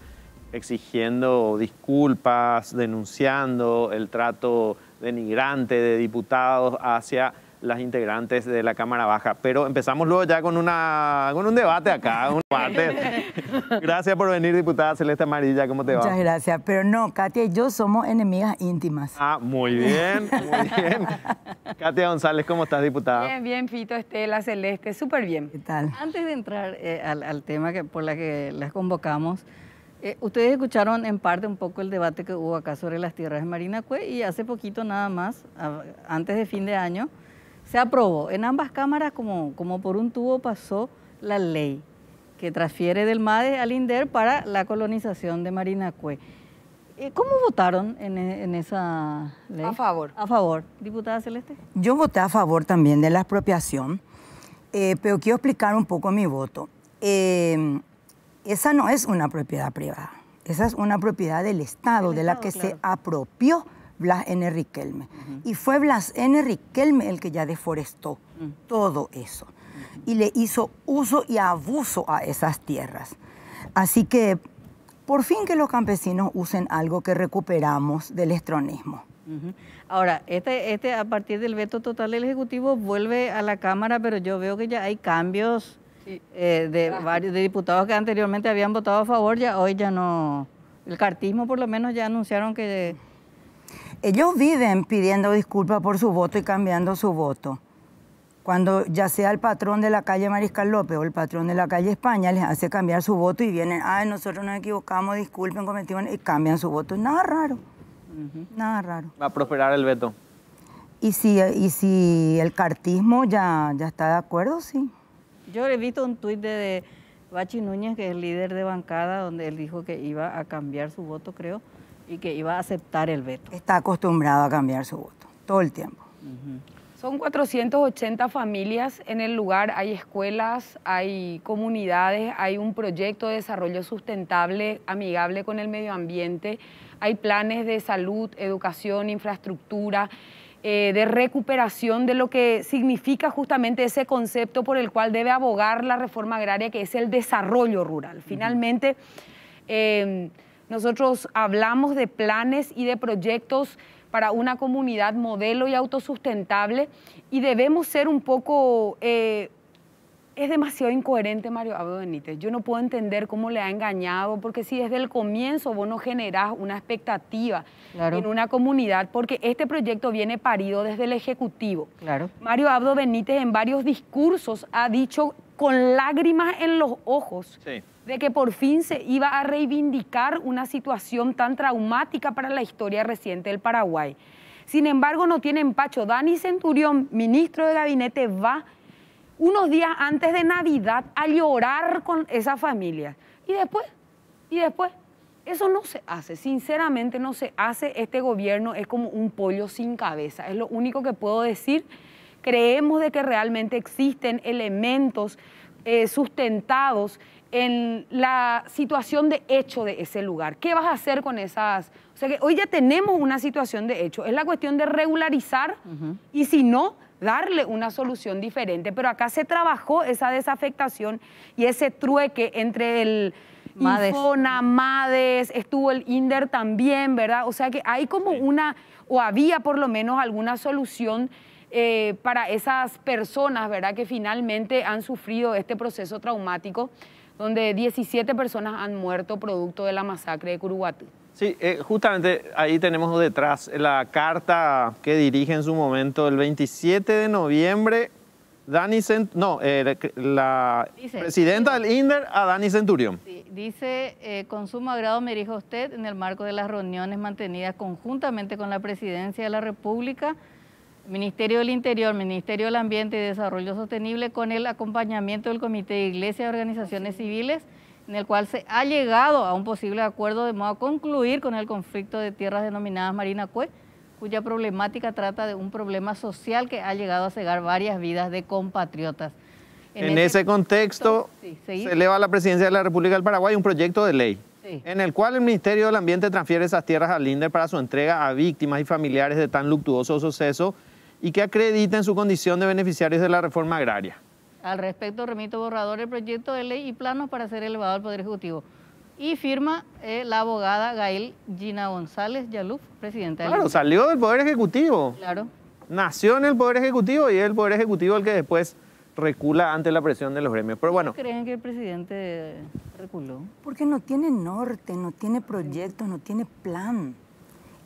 exigiendo disculpas, denunciando el trato denigrante de diputados hacia las integrantes de la Cámara Baja. Pero empezamos luego ya con un debate acá, un debate. Gracias por venir, diputada Celeste Amarilla, ¿cómo te va? Muchas gracias, pero no, Katia y yo somos enemigas íntimas. Ah, muy bien, muy bien. Katia González, ¿cómo estás, diputada? Bien, bien, Fito, Estela, Celeste, súper bien. ¿Qué tal? Antes de entrar al tema por la que las convocamos, ustedes escucharon en parte un poco el debate que hubo acá sobre las tierras de Marinacue y hace poquito nada más, antes de fin de año, se aprobó. En ambas cámaras, como por un tubo, pasó la ley que transfiere del MADE al INDER para la colonización de Marinacue. ¿Cómo votaron en esa ley? A favor. A favor. Diputada Celeste. Yo voté a favor también de la expropiación, pero quiero explicar un poco mi voto. Esa no es una propiedad privada, esa es una propiedad del Estado, de la que se apropió Blas N. Riquelme. Y fue Blas N. Riquelme el que ya deforestó todo eso y le hizo uso y abuso a esas tierras. Así que, por fin que los campesinos usen algo que recuperamos del estronismo. Ahora, a partir del veto total del Ejecutivo vuelve a la Cámara, pero yo veo que ya hay cambios de diputados que anteriormente habían votado a favor, ya hoy ya no. El cartismo por lo menos ya anunciaron que... Ellos viven pidiendo disculpas por su voto y cambiando su voto. Cuando ya sea el patrón de la calle Mariscal López o el patrón de la calle España les hace cambiar su voto y vienen, ay, nosotros nos equivocamos, disculpen, cometimos, y cambian su voto. Nada raro, nada raro. Va a prosperar el veto. Y si el cartismo ya está de acuerdo, sí. Yo he visto un tuit de Bachi Núñez, que es el líder de bancada, donde él dijo que iba a cambiar su voto, creo, y que iba a aceptar el veto. Está acostumbrado a cambiar su voto, todo el tiempo. Son 480 familias en el lugar, hay escuelas, hay comunidades, hay un proyecto de desarrollo sustentable, amigable con el medio ambiente, hay planes de salud, educación, infraestructura, de recuperación de lo que significa justamente ese concepto por el cual debe abogar la reforma agraria, que es el desarrollo rural. Finalmente, nosotros hablamos de planes y de proyectos para una comunidad modelo y autosustentable y debemos ser un poco... es demasiado incoherente Mario Abdo Benítez. Yo no puedo entender cómo le ha engañado, porque si desde el comienzo vos no generás una expectativa en una comunidad, porque este proyecto viene parido desde el Ejecutivo. Mario Abdo Benítez en varios discursos ha dicho con lágrimas en los ojos de que por fin se iba a reivindicar una situación tan traumática para la historia reciente del Paraguay. Sin embargo, no tiene empacho. Dani Centurión, ministro de Gabinete, va unos días antes de Navidad a llorar con esa familia. Y después, eso no se hace, sinceramente no se hace. Este gobierno es como un pollo sin cabeza, es lo único que puedo decir. Creemos de que realmente existen elementos sustentados en la situación de hecho de ese lugar. ¿Qué vas a hacer con esas? O sea que hoy ya tenemos una situación de hecho, es la cuestión de regularizar y si no, darle una solución diferente. Pero acá se trabajó esa desafectación y ese trueque entre el Infona, MADES, estuvo el INDER también, ¿verdad? O sea que hay como o había por lo menos alguna solución para esas personas, ¿verdad? Que finalmente han sufrido este proceso traumático, donde 17 personas han muerto producto de la masacre de Curuguatú. Sí, justamente ahí tenemos detrás la carta que dirige en su momento el 27 de noviembre la presidenta del INDER a Dani Centurión. Sí, dice, con sumo agrado me dirijo a usted en el marco de las reuniones mantenidas conjuntamente con la Presidencia de la República, Ministerio del Interior, Ministerio del Ambiente y Desarrollo Sostenible, con el acompañamiento del Comité de Iglesias y Organizaciones Civiles en el cual se ha llegado a un posible acuerdo de modo a concluir con el conflicto de tierras denominadas Marinacue, cuya problemática trata de un problema social que ha llegado a cegar varias vidas de compatriotas. En ese contexto, se eleva a la Presidencia de la República del Paraguay un proyecto de ley en el cual el Ministerio del Ambiente transfiere esas tierras al INDER para su entrega a víctimas y familiares de tan luctuoso suceso y que acrediten su condición de beneficiarios de la reforma agraria. Al respecto, remito borrador del proyecto de ley y planos para ser elevado al Poder Ejecutivo. Y firma la abogada Gail Gina González Yaluf, presidenta del Claro, salió del Poder Ejecutivo. Claro. Nació en el Poder Ejecutivo y es el Poder Ejecutivo el que después recula ante la presión de los gremios. Pero bueno. ¿Creen que el presidente reculó? Porque no tiene norte, no tiene proyectos, no tiene plan.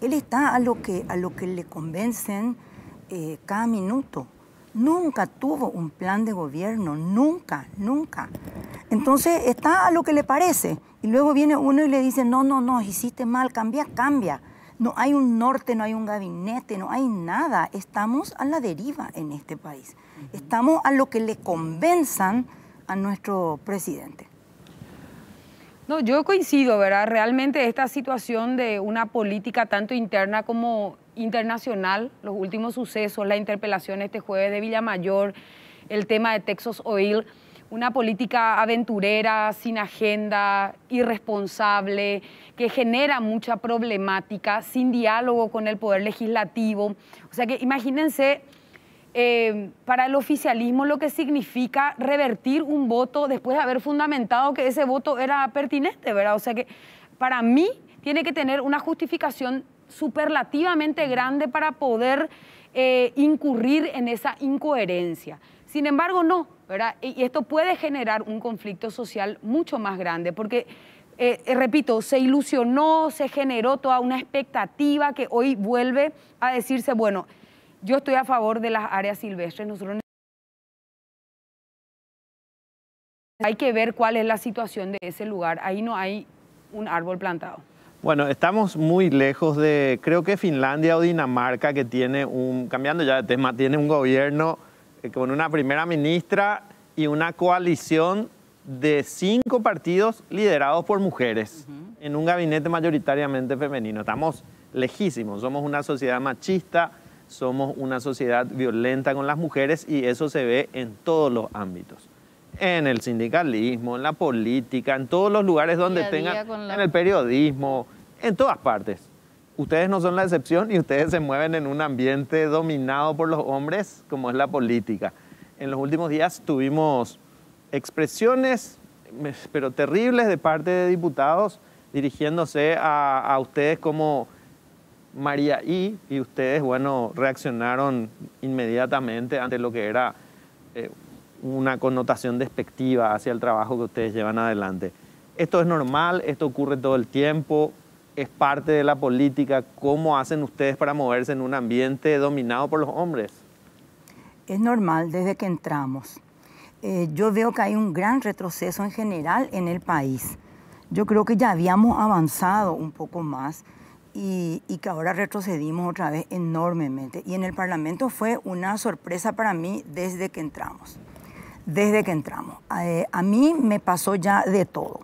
Él está a lo que le convencen cada minuto. Nunca tuvo un plan de gobierno, nunca. Entonces está a lo que le parece. Y luego viene uno y le dice, no, hiciste mal, cambia. No hay un norte, no hay un gabinete, no hay nada. Estamos a la deriva en este país. Estamos a lo que le convenzan a nuestro presidente. No, yo coincido, ¿verdad? Realmente esta situación de una política tanto interna como internacional, los últimos sucesos, la interpelación este jueves de Villamayor, el tema de Texas Oil, una política aventurera, sin agenda, irresponsable, que genera mucha problemática, sin diálogo con el Poder Legislativo. O sea que imagínense para el oficialismo lo que significa revertir un voto después de haber fundamentado que ese voto era pertinente, ¿verdad? O sea que para mí tiene que tener una justificación superlativamente grande para poder incurrir en esa incoherencia. Sin embargo, no, ¿verdad? Y esto puede generar un conflicto social mucho más grande, porque, repito, se ilusionó, se generó toda una expectativa que hoy vuelve a decirse, bueno, yo estoy a favor de las áreas silvestres, nosotros hay que ver cuál es la situación de ese lugar, ahí no hay un árbol plantado. Bueno, estamos muy lejos de, creo que Finlandia o Dinamarca, que tiene cambiando ya de tema, tiene un gobierno con una primera ministra y una coalición de 5 partidos liderados por mujeres en un gabinete mayoritariamente femenino. Estamos lejísimos, somos una sociedad machista, somos una sociedad violenta con las mujeres y eso se ve en todos los ámbitos. En el sindicalismo, en la política, en todos los lugares donde tengan, en el periodismo, en todas partes. Ustedes no son la excepción y ustedes se mueven en un ambiente dominado por los hombres como es la política. En los últimos días tuvimos expresiones, pero terribles, de parte de diputados dirigiéndose a ustedes como María y ustedes, bueno, reaccionaron inmediatamente ante lo que era una connotación despectiva hacia el trabajo que ustedes llevan adelante. Esto es normal, esto ocurre todo el tiempo, es parte de la política. ¿Cómo hacen ustedes para moverse en un ambiente dominado por los hombres? Es normal desde que entramos. Yo veo que hay un gran retroceso en general en el país. Yo creo que ya habíamos avanzado un poco más y que ahora retrocedimos otra vez enormemente. Y en el Parlamento fue una sorpresa para mí desde que entramos. A mí me pasó ya de todo.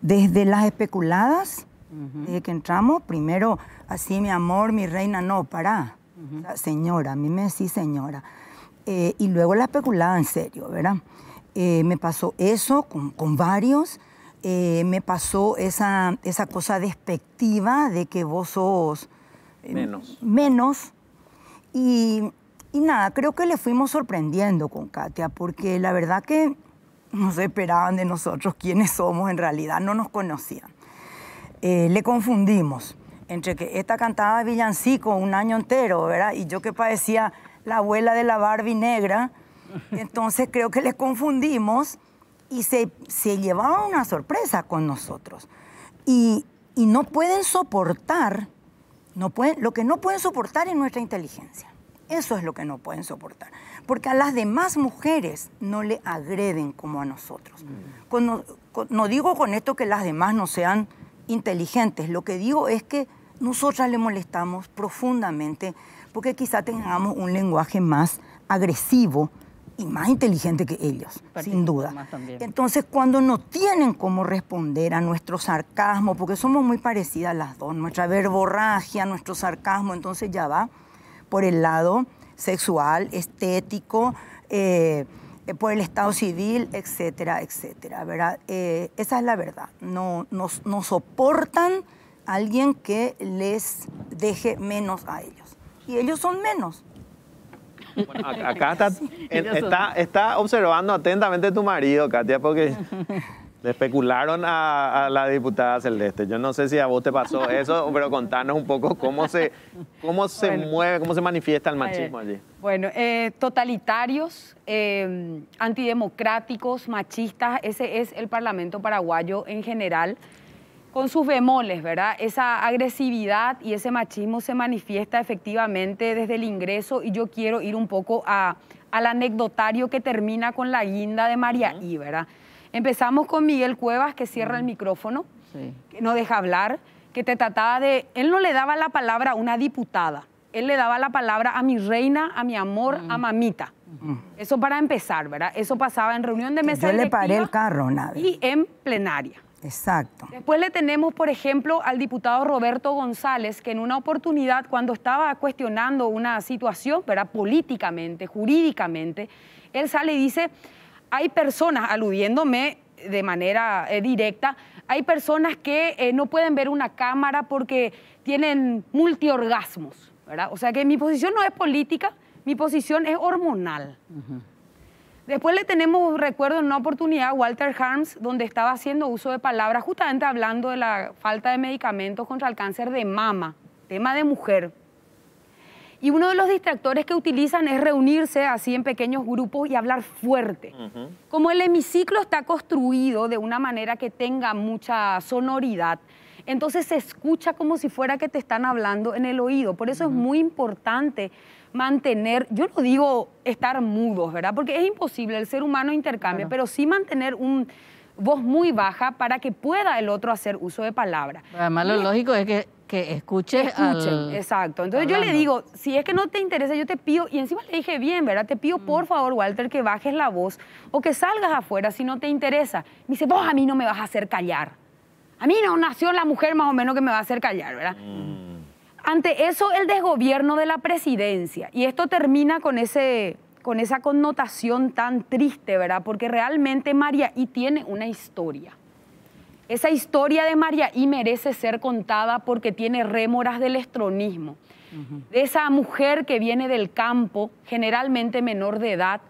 Desde las especuladas, desde que entramos, primero, así mi amor, mi reina, no, pará. O sea, señora, a mí me decís señora. Y luego la especulada en serio, ¿verdad? Me pasó eso con varios. Me pasó esa cosa despectiva de que vos sos menos. Y nada, creo que le fuimos sorprendiendo con Katia, porque la verdad que no se esperaban de nosotros quiénes somos en realidad, no nos conocían. Le confundimos entre que esta cantaba villancico un año entero, ¿verdad? Y yo que parecía la abuela de la Barbie negra. Entonces creo que le confundimos y se llevaron una sorpresa con nosotros. Y no pueden soportar, lo que no pueden soportar es nuestra inteligencia. Eso es lo que no pueden soportar. Porque a las demás mujeres no le agreden como a nosotros. No digo con esto que las demás no sean inteligentes. Lo que digo es que nosotras le molestamos profundamente porque quizá tengamos un lenguaje más agresivo y más inteligente que ellos, sin duda. Entonces, cuando no tienen cómo responder a nuestro sarcasmo, porque somos muy parecidas las dos, nuestra verborragia, nuestro sarcasmo, entonces ya va por el lado sexual, estético, por el estado civil, etcétera, etcétera, ¿verdad? Esa es la verdad. No soportan a alguien que les deje menos a ellos. Y ellos son menos. Bueno, acá está observando atentamente tu marido, Katia, porque le especularon a la diputada Celeste. Yo no sé si a vos te pasó eso, pero contanos un poco cómo se mueve, cómo se manifiesta el machismo allí. Bueno, totalitarios, antidemocráticos, machistas, ese es el Parlamento paraguayo en general, con sus bemoles, ¿verdad? Esa agresividad y ese machismo se manifiesta efectivamente desde el ingreso, y yo quiero ir un poco al anecdotario que termina con la guinda de María I, ¿verdad? Empezamos con Miguel Cuevas, que cierra el micrófono, que no deja hablar, que te trataba de... Él no le daba la palabra a una diputada, él le daba la palabra a mi reina, a mi amor, a mamita. Eso para empezar, ¿verdad? Eso pasaba en reunión de mesa directiva. Yo le paré el carro, Navi. Y en plenaria. Exacto. Después le tenemos, por ejemplo, al diputado Roberto González, que en una oportunidad, cuando estaba cuestionando una situación, ¿verdad?, políticamente, jurídicamente, él sale y dice, hay personas, aludiéndome de manera directa, hay personas que no pueden ver una cámara porque tienen multiorgasmos, ¿verdad? O sea que mi posición no es política, mi posición es hormonal. Después le tenemos, recuerdo en una oportunidad, a Walter Harms, donde estaba haciendo uso de palabras, justamente hablando de la falta de medicamentos contra el cáncer de mama, tema de mujer. Y uno de los distractores que utilizan es reunirse así en pequeños grupos y hablar fuerte. Como el hemiciclo está construido de una manera que tenga mucha sonoridad, entonces se escucha como si fuera que te están hablando en el oído. Por eso es muy importante mantener, yo no digo estar mudos, ¿verdad? Porque es imposible, el ser humano intercambia, pero sí mantener una voz muy baja para que pueda el otro hacer uso de palabras. Además, lo lógico es que escuchen. Exacto. Entonces yo le digo, si es que no te interesa, yo te pido, y encima le dije bien, ¿verdad? Te pido por favor, Walter, que bajes la voz o que salgas afuera si no te interesa. Me dice, vos a mí no me vas a hacer callar. A mí no nació la mujer más o menos que me va a hacer callar, ¿verdad? Ante eso, el desgobierno de la presidencia. Y esto termina con esa connotación tan triste, ¿verdad? Porque realmente María I tiene una historia. Esa historia de María I merece ser contada porque tiene rémoras del estronismo. De esa mujer que viene del campo, generalmente menor de edad,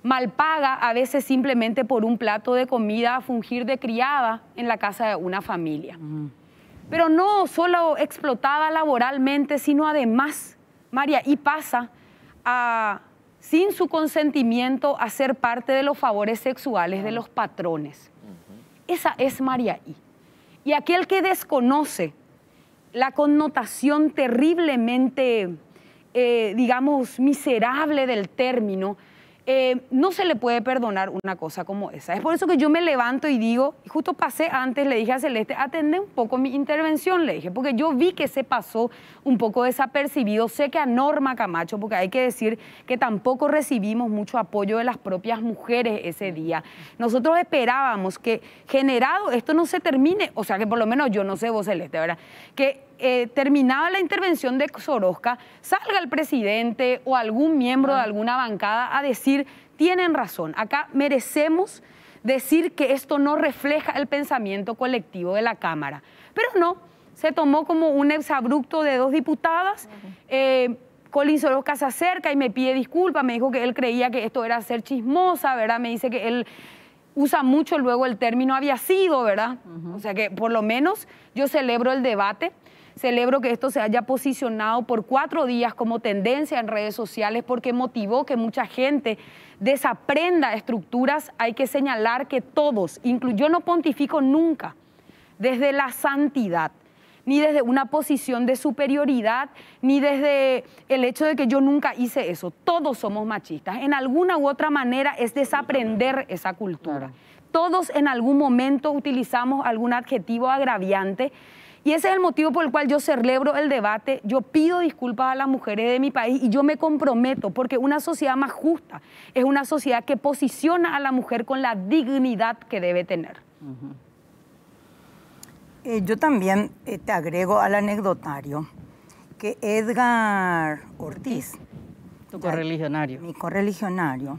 mal paga, a veces simplemente por un plato de comida, a fungir de criada en la casa de una familia. Pero no solo explotada laboralmente, sino además María I pasa sin su consentimiento a ser parte de los favores sexuales de los patrones. Esa es María I. Y aquel que desconoce la connotación terriblemente, digamos, miserable del término, no se le puede perdonar una cosa como esa. Es por eso que yo me levanto y digo, y justo pasé antes, le dije a Celeste, atendé un poco mi intervención, le dije, porque yo vi que se pasó un poco desapercibido. Sé que a Norma Camacho, porque hay que decir que tampoco recibimos mucho apoyo de las propias mujeres ese día. Nosotros esperábamos que generado esto no se termine, o sea que por lo menos yo no sé vos, Celeste, ¿verdad? Que terminada la intervención de Sorosca, salga el presidente o algún miembro de alguna bancada a decir, tienen razón, acá merecemos decir que esto no refleja el pensamiento colectivo de la Cámara. Pero no, se tomó como un exabrupto de dos diputadas. Colin Sorosca se acerca y me pide disculpas, me dijo que él creía que esto era ser chismosa, ¿verdad? Me dice que él usa mucho luego el término había sido, ¿verdad? O sea que por lo menos yo celebro el debate. Celebro que esto se haya posicionado por 4 días como tendencia en redes sociales porque motivó que mucha gente desaprenda estructuras. Hay que señalar que todos, yo no pontifico nunca desde la santidad, ni desde una posición de superioridad, ni desde el hecho de que yo nunca hice eso. Todos somos machistas. En alguna u otra manera es desaprender esa cultura. Todos en algún momento utilizamos algún adjetivo agraviante. Y ese es el motivo por el cual yo celebro el debate, yo pido disculpas a las mujeres de mi país y yo me comprometo, porque una sociedad más justa es una sociedad que posiciona a la mujer con la dignidad que debe tener. Yo también te agrego al anecdotario que Edgar Ortiz, tu correligionario, mi correligionario,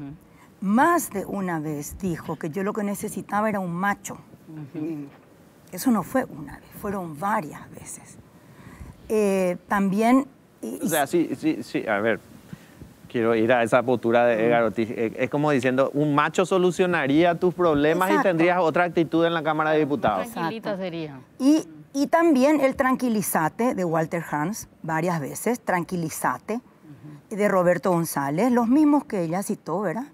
más de una vez dijo que yo lo que necesitaba era un macho. Eso no fue una vez, fueron varias veces. También... O sea, sí, a ver, quiero ir a esa postura de Edgar Ortiz. Es como diciendo, un macho solucionaría tus problemas. Exacto. Y tendrías otra actitud en la Cámara de Diputados. Tranquilita sería. Y también el tranquilizate de Walter Hans, varias veces, tranquilizate, de Roberto González, los mismos que ella citó, ¿verdad?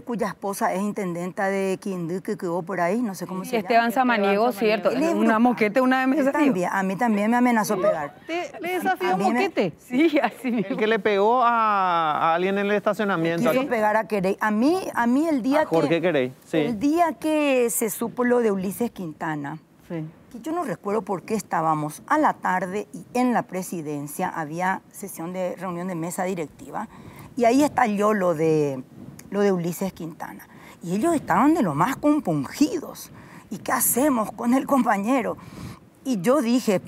Cuya esposa es intendenta de Quindú, que quedó por ahí, no sé cómo se llama. Esteban Samaniego, cierto. Una moquete una vez me también, a mí también me amenazó pegar. ¿Le desafió moquete? Sí, así mismo. El que le pegó a alguien en el estacionamiento. Quiso pegar a Querey. A mí el día Jorge Querey, sí. El día que se supo lo de Ulises Quintana, sí, que yo no recuerdo por qué estábamos a la tarde y en la presidencia había reunión de mesa directiva. Y ahí estalló lo de Ulises Quintana. Y ellos estaban de lo más compungidos. ¿Y qué hacemos con el compañero? Y yo dije,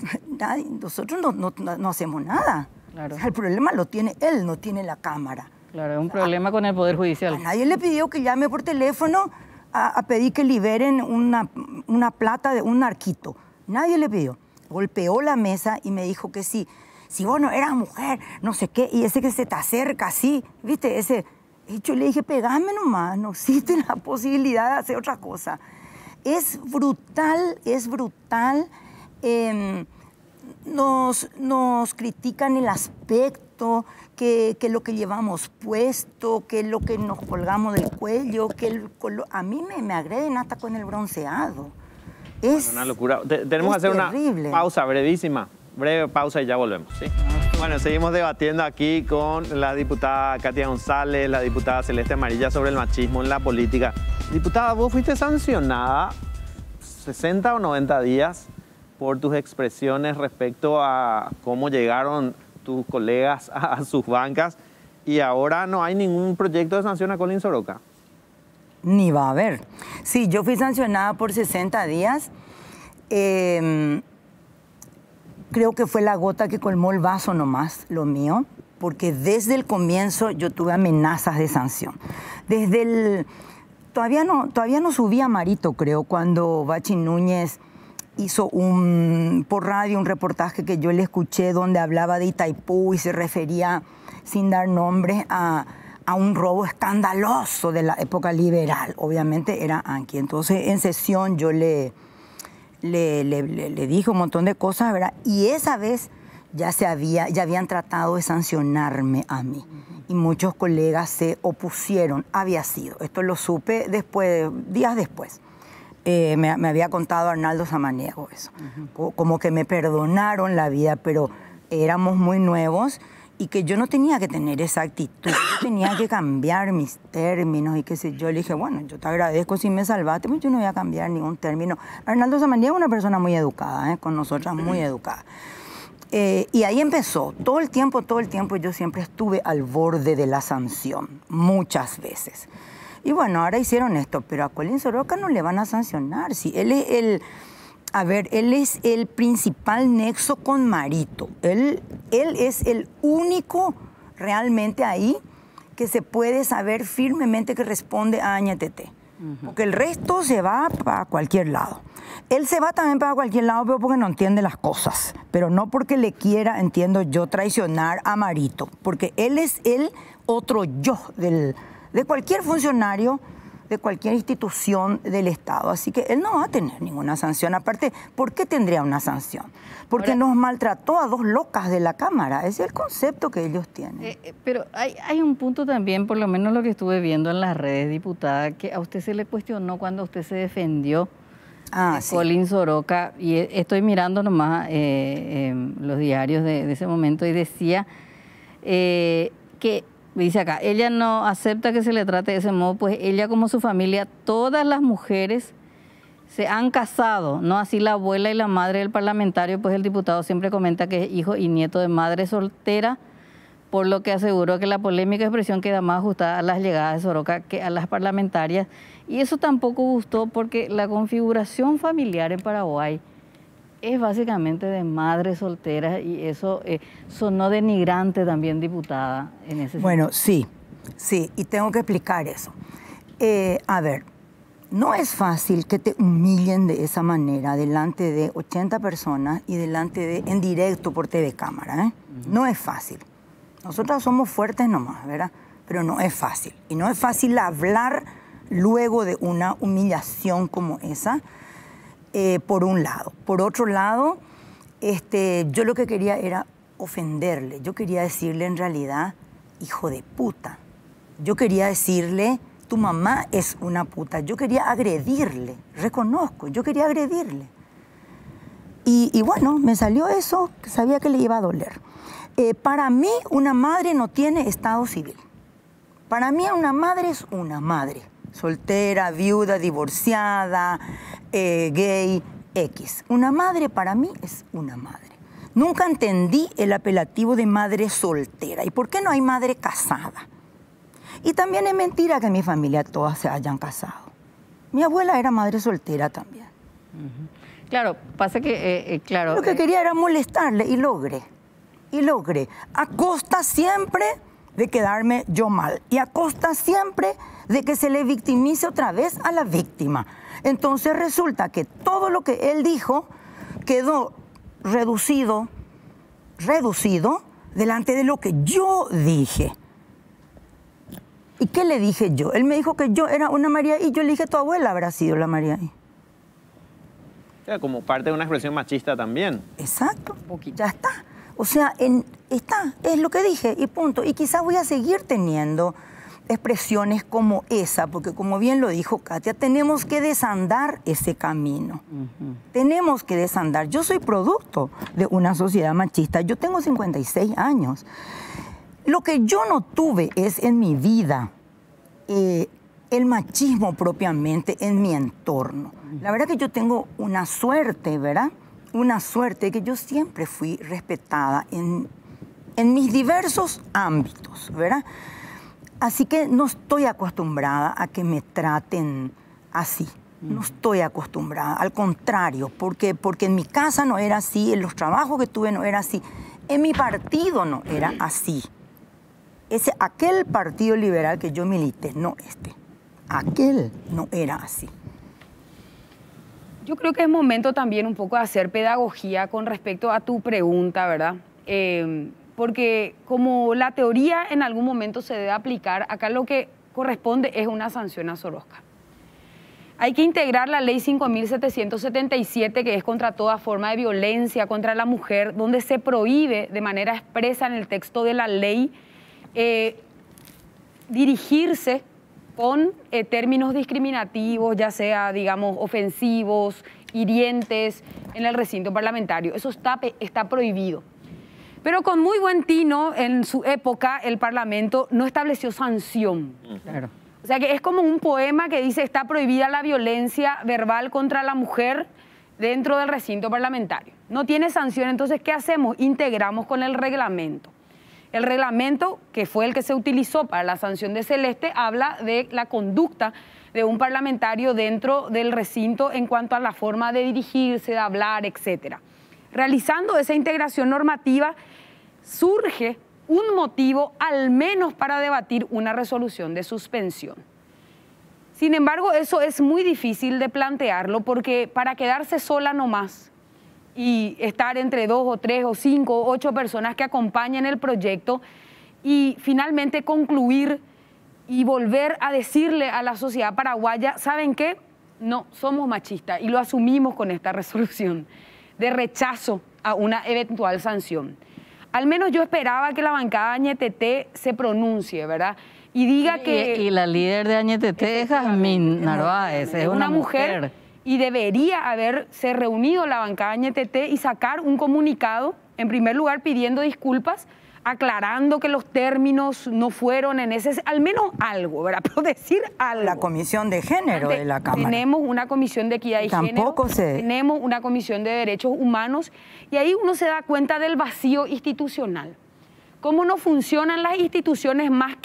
nosotros no hacemos nada. Claro. O sea, el problema lo tiene él, no tiene la Cámara. Claro, es un problema con el Poder Judicial. A nadie le pidió que llame por teléfono a pedir que liberen una plata de un narquito. Nadie le pidió. Golpeó la mesa y me dijo que sí. Si vos no eras mujer, no sé qué, y ese que se te acerca así, ¿viste? Y yo le dije, pegame nomás, no existe la posibilidad de hacer otra cosa. Es brutal, es brutal. Nos critican el aspecto, que lo que llevamos puesto, que lo que nos colgamos del cuello, que el color. A mí me agreden hasta con el bronceado. Es una locura. Tenemos que hacer terrible. Una pausa brevísima. Breve pausa y ya volvemos, ¿sí? Bueno, seguimos debatiendo aquí con la diputada Katia González, la diputada Celeste Amarilla sobre el machismo en la política. Diputada, vos fuiste sancionada 60 o 90 días por tus expresiones respecto a cómo llegaron tus colegas a sus bancas y ahora no hay ningún proyecto de sanción a Colin Soroka. Ni va a haber. Sí, yo fui sancionada por 60 días. Creo que fue la gota que colmó el vaso nomás, lo mío, porque desde el comienzo yo tuve amenazas de sanción. Todavía no subí a Marito, creo, cuando Bachi Núñez hizo por radio un reportaje que yo le escuché donde hablaba de Itaipú y se refería, sin dar nombres, a un robo escandaloso de la época liberal. Obviamente era Anqui. Entonces, en sesión yo le dije un montón de cosas, ¿verdad? Y esa vez ya habían tratado de sancionarme a mí. Y muchos colegas se opusieron. Había sido. Esto lo supe días después. Me había contado Arnaldo Samaniego eso. Como que me perdonaron la vida, pero éramos muy nuevos y que yo no tenía que tener esa actitud. Yo tenía que cambiar mis términos y qué sé yo. Le dije, bueno, yo te agradezco si me salvaste, pero yo no voy a cambiar ningún término. Arnaldo Samaniego es una persona muy educada, con nosotras muy educada. Y ahí empezó. Todo el tiempo yo siempre estuve al borde de la sanción, muchas veces. Y bueno, ahora hicieron esto, pero a Colin Soroka no le van a sancionar. Si él es él es el principal nexo con Marito. Él es el único realmente ahí que se puede saber firmemente que responde a Añetete. Porque el resto se va para cualquier lado. Él se va también para cualquier lado, pero porque no entiende las cosas. Pero no porque le quiera, entiendo yo, traicionar a Marito. Porque él es el otro yo de cualquier funcionario, de cualquier institución del Estado. Así que él no va a tener ninguna sanción. Aparte, ¿por qué tendría una sanción? Porque nos maltrató a dos locas de la Cámara. Ese es el concepto que ellos tienen. Pero hay un punto también, por lo menos lo que estuve viendo en las redes, diputada, que a usted se le cuestionó cuando usted se defendió de Colin Soroka. Y estoy mirando nomás los diarios de ese momento y decía que... Dice acá, ella no acepta que se le trate de ese modo, pues ella como su familia, todas las mujeres se han casado, no así la abuela y la madre del parlamentario, pues el diputado siempre comenta que es hijo y nieto de madre soltera, por lo que aseguró que la polémica expresión queda más ajustada a las llegadas de Soroka que a las parlamentarias. Y eso tampoco gustó porque la configuración familiar en Paraguay es básicamente de madres solteras y eso sonó denigrante también, diputada, en ese sentido. Bueno, sí, y tengo que explicar eso. A ver, no es fácil que te humillen de esa manera delante de 80 personas y en directo por TV Cámara, ¿eh? No es fácil. Nosotros somos fuertes nomás, ¿verdad? Pero no es fácil. Y no es fácil hablar luego de una humillación como esa, por un lado. Por otro lado, yo lo que quería era ofenderle. Yo quería decirle en realidad, hijo de puta. Yo quería decirle, tu mamá es una puta. Yo quería agredirle, reconozco, yo quería agredirle. Y bueno, me salió eso, que sabía que le iba a doler. Para mí, una madre no tiene estado civil. Para mí, una madre es una madre. Soltera, viuda, divorciada, gay, X. Una madre para mí es una madre. Nunca entendí el apelativo de madre soltera. ¿Y por qué no hay madre casada? Y también es mentira que en mi familia todas se hayan casado. Mi abuela era madre soltera también. Claro, pasa que, claro... Lo que quería era molestarle y logré. A costa siempre de quedarme yo mal. Y a costa siempre de que se le victimice otra vez a la víctima. Entonces resulta que todo lo que él dijo quedó reducido delante de lo que yo dije. ¿Y qué le dije yo? Él me dijo que yo era una María y yo le dije, tu abuela habrá sido la María I. Como parte de una expresión machista también. Exacto, ya está. O sea, es lo que dije y punto. Y quizás voy a seguir teniendo expresiones como esa, porque como bien lo dijo Katia, tenemos que desandar ese camino. Tenemos que desandar. Yo soy producto de una sociedad machista. Yo tengo 56 años. Lo que yo no tuve es en mi vida el machismo propiamente en mi entorno. La verdad que yo tengo una suerte, ¿verdad? Una suerte que yo siempre fui respetada en mis diversos ámbitos, ¿verdad? Así que no estoy acostumbrada a que me traten así. No estoy acostumbrada, al contrario, porque en mi casa no era así, en los trabajos que tuve no era así, en mi partido no era así. Aquel partido liberal que yo milité, no este. Aquel no era así. Yo creo que es momento también un poco de hacer pedagogía con respecto a tu pregunta, ¿verdad? Porque como la teoría en algún momento se debe aplicar, acá lo que corresponde es una sanción a Soroka. Hay que integrar la ley 5.777, que es contra toda forma de violencia contra la mujer, donde se prohíbe de manera expresa en el texto de la ley dirigirse con términos discriminativos, ya sea, digamos, ofensivos, hirientes, en el recinto parlamentario. Eso está prohibido. Pero con muy buen tino, en su época, el Parlamento no estableció sanción. Claro. O sea que es como un poema que dice está prohibida la violencia verbal contra la mujer dentro del recinto parlamentario. No tiene sanción, entonces, ¿qué hacemos? Integramos con el reglamento. El reglamento, que fue el que se utilizó para la sanción de Celeste, habla de la conducta de un parlamentario dentro del recinto en cuanto a la forma de dirigirse, de hablar, etc. Realizando esa integración normativa, surge un motivo al menos para debatir una resolución de suspensión. Sin embargo, eso es muy difícil de plantearlo porque para quedarse sola nomás y estar entre 2 o 3 o 5 o 8 personas que acompañen el proyecto y finalmente concluir y volver a decirle a la sociedad paraguaya, ¿saben qué? No, somos machistas y lo asumimos con esta resolución de rechazo a una eventual sanción. Al menos yo esperaba que la bancada Añetete se pronuncie, ¿verdad? Y diga que... Y la líder de Añetete es Jazmín Narváez, es una mujer. Y debería haberse reunido la bancada Añetete y sacar un comunicado, en primer lugar pidiendo disculpas aclarando que los términos no fueron en ese, al menos algo, ¿verdad? Pero decir algo. La Comisión de Género de la Cámara. Tenemos una Comisión de Equidad y Género, tenemos una Comisión de Derechos Humanos, y ahí uno se da cuenta del vacío institucional. Cómo no funcionan las instituciones más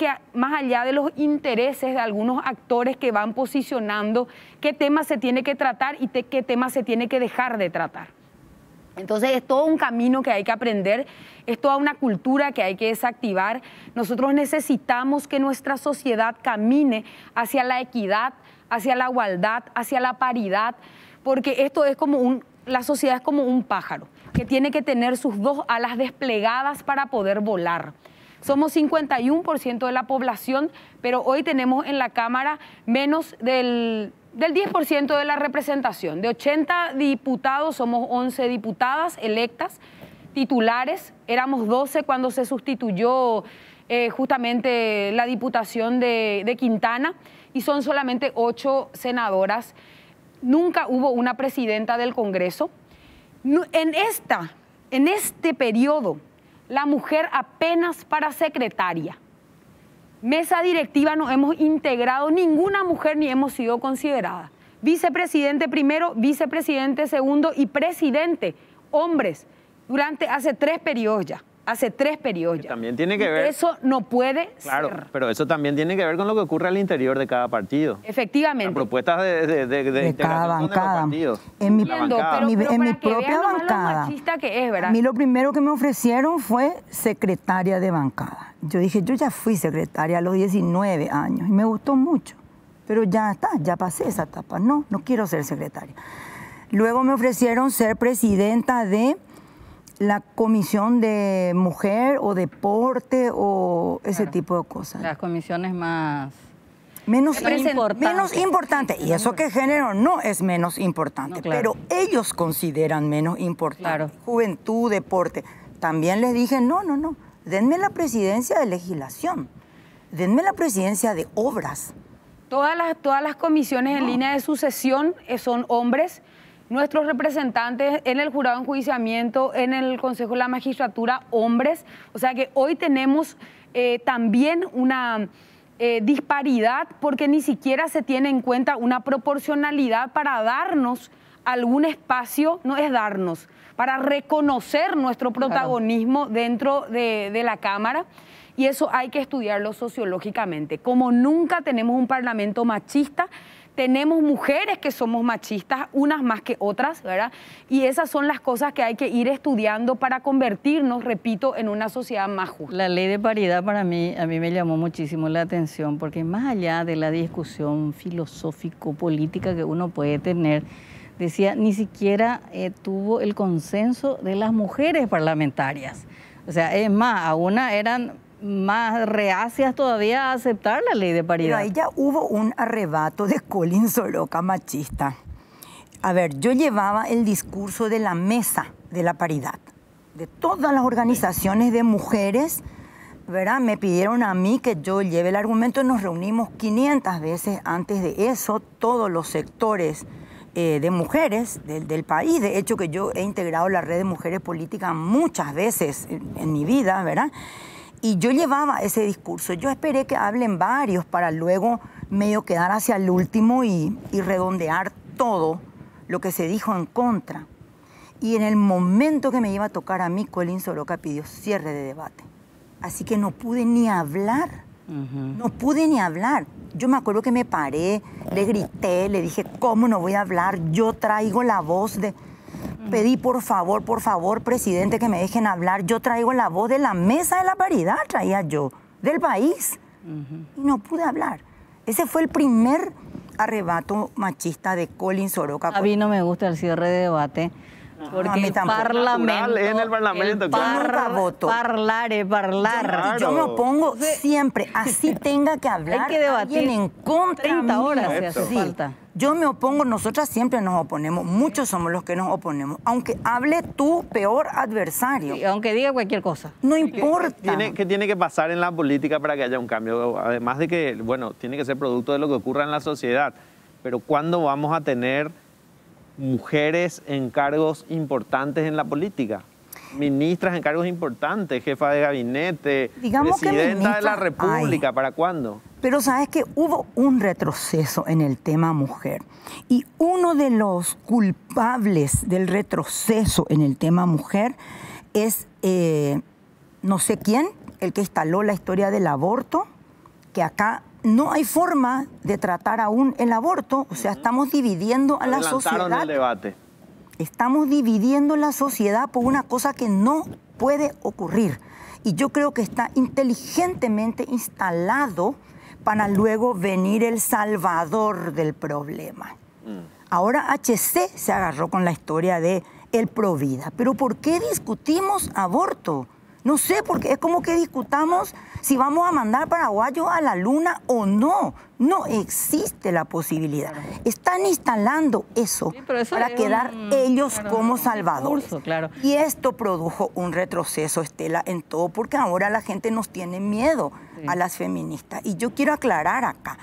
allá de los intereses de algunos actores que van posicionando qué tema se tiene que tratar y qué tema se tiene que dejar de tratar. Entonces es todo un camino que hay que aprender, es toda una cultura que hay que desactivar. Nosotros necesitamos que nuestra sociedad camine hacia la equidad, hacia la igualdad, hacia la paridad, porque esto es como la sociedad es como un pájaro que tiene que tener sus dos alas desplegadas para poder volar. Somos 51% de la población, pero hoy tenemos en la Cámara menos del 10% de la representación. De 80 diputados, somos 11 diputadas electas, titulares. Éramos 12 cuando se sustituyó justamente la diputación de Quintana, y son solamente 8 senadoras. Nunca hubo una presidenta del Congreso. En este periodo, la mujer apenas para secretaria. Mesa directiva no hemos integrado ninguna mujer ni hemos sido considerada. Vicepresidente primero, vicepresidente segundo y presidente, hombres, hace 3 periodos ya. Hace 3 periodos ya. También tiene que ver... Eso no puede claro, ser. Pero eso también tiene que ver con lo que ocurre al interior de cada partido. Efectivamente. Las propuestas de cada bancada. Partidos. En mi propia bancada, machista que es, ¿verdad? A mí lo primero que me ofrecieron fue secretaria de bancada. Yo dije, yo ya fui secretaria a los 19 años y me gustó mucho. Pero ya está, ya pasé esa etapa. No quiero ser secretaria. Luego me ofrecieron ser presidenta de la Comisión de Mujer o Deporte o ese tipo de cosas. Las comisiones menos importante. Y eso que género no es menos importante, pero ellos consideran menos importante. Claro. Juventud, deporte. También les dije, no. Denme la presidencia de legislación. Denme la presidencia de obras. Todas las comisiones en línea de sucesión son hombres. Nuestros representantes en el jurado de enjuiciamiento, en el Consejo de la Magistratura, hombres. O sea que hoy tenemos también una disparidad porque ni siquiera se tiene en cuenta una proporcionalidad para darnos algún espacio, no es darnos, para reconocer nuestro protagonismo dentro de la Cámara. Y eso hay que estudiarlo sociológicamente. Como nunca tenemos un parlamento machista, tenemos mujeres que somos machistas, unas más que otras, ¿verdad? Y esas son las cosas que hay que ir estudiando para convertirnos, repito, en una sociedad más justa. La ley de paridad a mí me llamó muchísimo la atención, porque más allá de la discusión filosófico-política que uno puede tener, decía, ni siquiera tuvo el consenso de las mujeres parlamentarias. O sea, es más, a una eran más reacias todavía a aceptar la ley de paridad. Pero ahí ya hubo un arrebato de Colin Soroka machista. A ver, yo llevaba el discurso de la mesa de la paridad, de todas las organizaciones de mujeres, ¿verdad? Me pidieron a mí que yo lleve el argumento, nos reunimos 500 veces antes de eso, todos los sectores de mujeres del país. De hecho, que yo he integrado la red de mujeres políticas muchas veces en mi vida, ¿verdad? Y yo llevaba ese discurso. Yo esperé que hablen varios para luego medio quedar hacia el último y redondear todo lo que se dijo en contra. Y en el momento que me iba a tocar a mí, Colin Soroka pidió cierre de debate. Así que no pude ni hablar. No pude ni hablar. Yo me acuerdo que me paré, le grité, le dije, ¿cómo no voy a hablar? Yo traigo la voz de... Pedí por favor, presidente, que me dejen hablar. Yo traigo la voz de la mesa de la paridad, traía yo, del país. Y no pude hablar. Ese fue el primer arrebato machista de Colin Soroka. A mí no me gusta el cierre de debate. Porque el parlamento, en el parlamento, hablar. Claro. Yo me opongo siempre, así tenga que hablar. Hay que debatir alguien en contra 30 horas si hace sí. falta. Yo me opongo, nosotras siempre nos oponemos, muchos somos los que nos oponemos, aunque hable tu peor adversario. Sí, aunque diga cualquier cosa. No importa. ¿Qué tiene que pasar en la política para que haya un cambio? Además de que, bueno, tiene que ser producto de lo que ocurra en la sociedad, pero ¿cuándo vamos a tener mujeres en cargos importantes en la política? ministras en cargos importantes, jefa de gabinete, Digamos presidenta de la República. ¿Para cuándo? Pero sabes que hubo un retroceso en el tema mujer. Y uno de los culpables del retroceso en el tema mujer es no sé quién, el que instaló la historia del aborto, que acá no hay forma de tratar aún el aborto, o sea, estamos dividiendo a la sociedad. El debate. Estamos dividiendo la sociedad por una cosa que no puede ocurrir. Y yo creo que está inteligentemente instalado para luego venir el salvador del problema. Ahora HC se agarró con la historia de el Provida. ¿Pero por qué discutimos aborto? No sé, porque es como que discutamos si vamos a mandar paraguayos a la luna o no. No existe la posibilidad. Están instalando eso, para quedar ellos como salvadores. Claro. Y esto produjo un retroceso, Estela, en todo, porque ahora la gente nos tiene miedo a las feministas. Y yo quiero aclarar acá,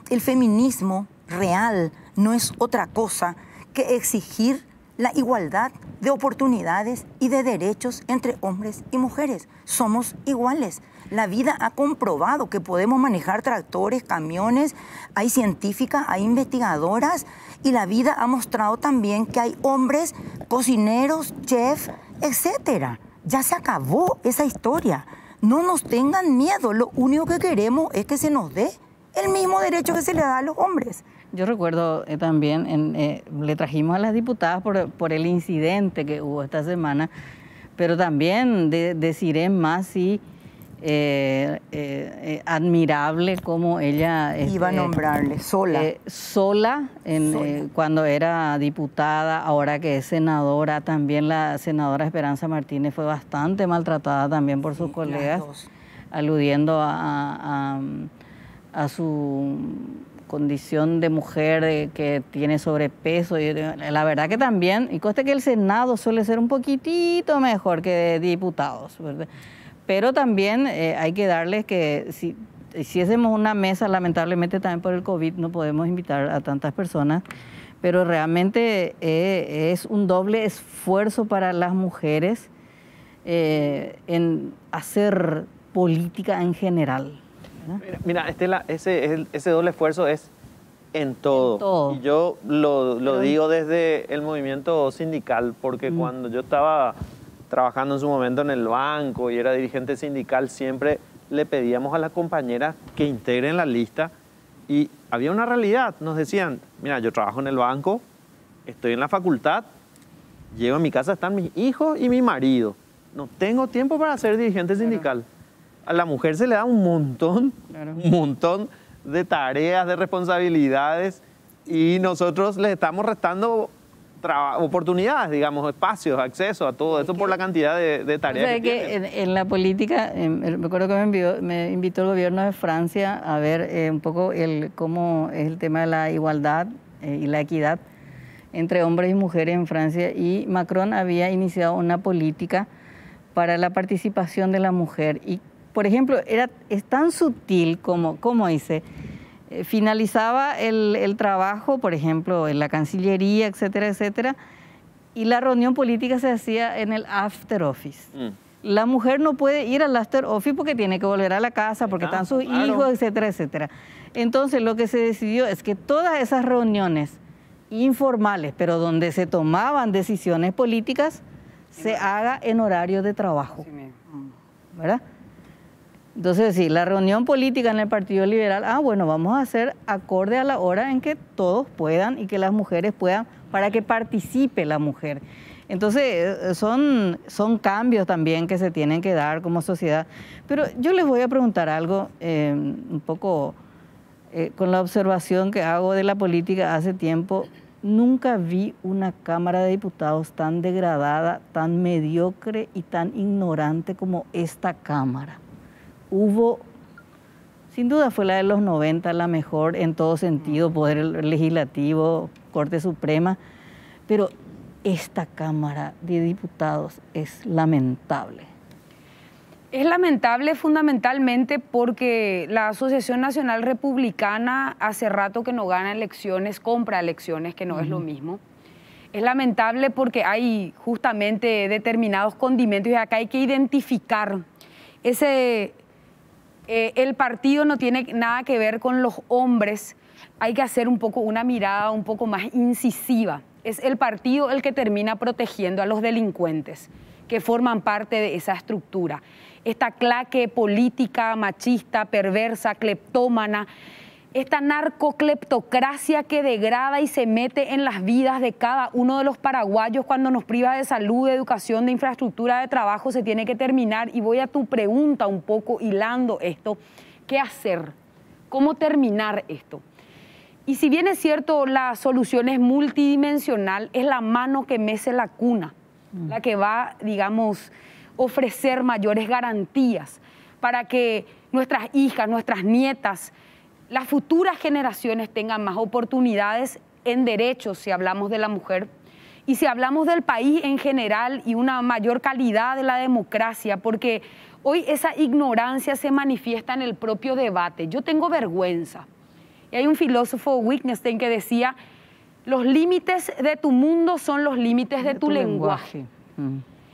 el feminismo real no es otra cosa que exigir la igualdad de oportunidades y de derechos entre hombres y mujeres. Somos iguales. La vida ha comprobado que podemos manejar tractores, camiones, hay científicas, hay investigadoras, y la vida ha mostrado también que hay hombres, cocineros, chefs, etc. Ya se acabó esa historia. No nos tengan miedo, lo único que queremos es que se nos dé el mismo derecho que se le da a los hombres. Yo recuerdo también, le trajimos a las diputadas por el incidente que hubo esta semana, pero también deciré más si admirable como ella... Iba a nombrarle, sola. Sola, cuando era diputada, ahora que es senadora, también la senadora Esperanza Martínez fue bastante maltratada también por sus colegas, aludiendo a su condición de mujer que tiene sobrepeso. Y la verdad que también, y conste que el Senado suele ser un poquitito mejor que diputados, ¿verdad? Pero también hay que darles que si hiciésemos una mesa, lamentablemente también por el COVID no podemos invitar a tantas personas, pero realmente es un doble esfuerzo para las mujeres en hacer política en general. Mira, Estela, ese doble esfuerzo es en todo. Y yo lo digo desde el movimiento sindical, porque cuando yo estaba trabajando en su momento en el banco y era dirigente sindical, siempre le pedíamos a las compañeras que integren la lista, y había una realidad. Nos decían, mira, yo trabajo en el banco, estoy en la facultad, llego a mi casa, están mis hijos y mi marido. No tengo tiempo para ser dirigente sindical. A la mujer se le da un montón de tareas, de responsabilidades, y nosotros les estamos restando oportunidades, digamos, espacios, acceso a todo eso por la cantidad de tareas. O sea, que en la política, me acuerdo que me invitó el gobierno de Francia a ver un poco cómo es el tema de la igualdad y la equidad entre hombres y mujeres en Francia, y Macron había iniciado una política para la participación de la mujer. Y por ejemplo, es tan sutil como dice, finalizaba el trabajo, por ejemplo, en la Cancillería, etcétera, etcétera, y la reunión política se hacía en el after office. La mujer no puede ir al after office porque tiene que volver a la casa, porque están sus hijos, etcétera, etcétera. Entonces, lo que se decidió es que todas esas reuniones informales, pero donde se tomaban decisiones políticas, se haga en horario de trabajo, ¿verdad? Entonces, sí, la reunión política en el Partido Liberal, bueno, vamos a hacer acorde a la hora en que todos puedan y que las mujeres puedan, para que participe la mujer. Entonces, son cambios también que se tienen que dar como sociedad. Pero yo les voy a preguntar algo, un poco con la observación que hago de la política hace tiempo. Nunca vi una Cámara de Diputados tan degradada, tan mediocre y tan ignorante como esta Cámara. Sin duda fue la de los 90 la mejor en todo sentido, poder legislativo, Corte Suprema, pero esta Cámara de Diputados es lamentable. Es lamentable fundamentalmente porque la Asociación Nacional Republicana hace rato que no gana elecciones, compra elecciones, que no es lo mismo. Es lamentable porque hay justamente determinados condimentos y acá hay que identificar. El partido no tiene nada que ver con los hombres, hay que hacer un poco una mirada un poco más incisiva. Es el partido el que termina protegiendo a los delincuentes que forman parte de esa estructura. Esta claque política, machista, perversa, cleptómana, esta narcocleptocracia que degrada y se mete en las vidas de cada uno de los paraguayos cuando nos priva de salud, de educación, de infraestructura, de trabajo, se tiene que terminar. Y voy a tu pregunta un poco hilando esto, ¿qué hacer? ¿Cómo terminar esto? Y si bien es cierto, la solución es multidimensional, es la mano que mece la cuna, la que va, digamos, ofrecer mayores garantías para que nuestras hijas, nuestras nietas, las futuras generaciones tengan más oportunidades en derechos, si hablamos de la mujer, y si hablamos del país en general y una mayor calidad de la democracia, porque hoy esa ignorancia se manifiesta en el propio debate. Yo tengo vergüenza. Y hay un filósofo, Wittgenstein, que decía, los límites de tu mundo son los límites de tu lenguaje.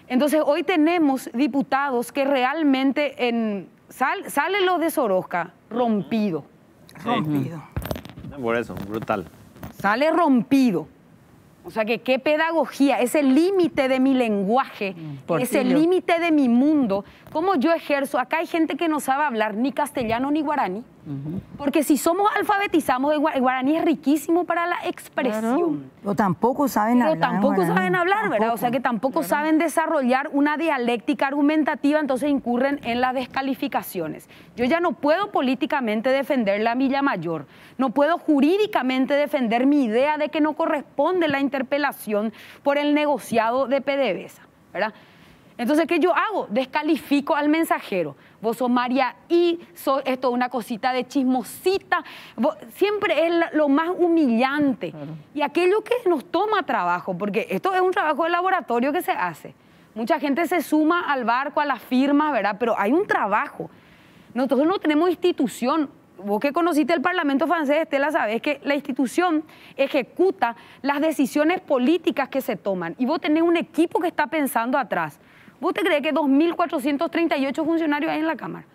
Entonces, hoy tenemos diputados que realmente salen los de Sorosca rompido. Rompido. Por eso, brutal. Sale rompido. O sea, que qué pedagogía, ese límite de mi lenguaje, ese límite de mi mundo, cómo yo ejerzo. Acá hay gente que no sabe hablar ni castellano ni guaraní, porque si somos alfabetizamos, el guaraní es riquísimo para la expresión. Pero tampoco saben hablar. Pero tampoco saben hablar, ¿verdad? O sea, que tampoco saben desarrollar una dialéctica argumentativa, entonces incurren en las descalificaciones. Yo ya no puedo políticamente defender la Villa Mayor, no puedo jurídicamente defender mi idea de que no corresponde la interpelación por el negociado de PDVSA, ¿verdad? Entonces, ¿qué yo hago? Descalifico al mensajero. Vos sos María y esto es una cosita de chismosita. Siempre es lo más humillante. Claro. Y aquello que nos toma trabajo, porque esto es un trabajo de laboratorio que se hace. Mucha gente se suma al barco, a las firmas, ¿verdad? Pero hay un trabajo. Nosotros no tenemos institución. Vos que conociste el Parlamento francés, Estela, sabés que la institución ejecuta las decisiones políticas que se toman. Y vos tenés un equipo que está pensando atrás. ¿Vos te crees que 2.438 funcionarios hay en la Cámara?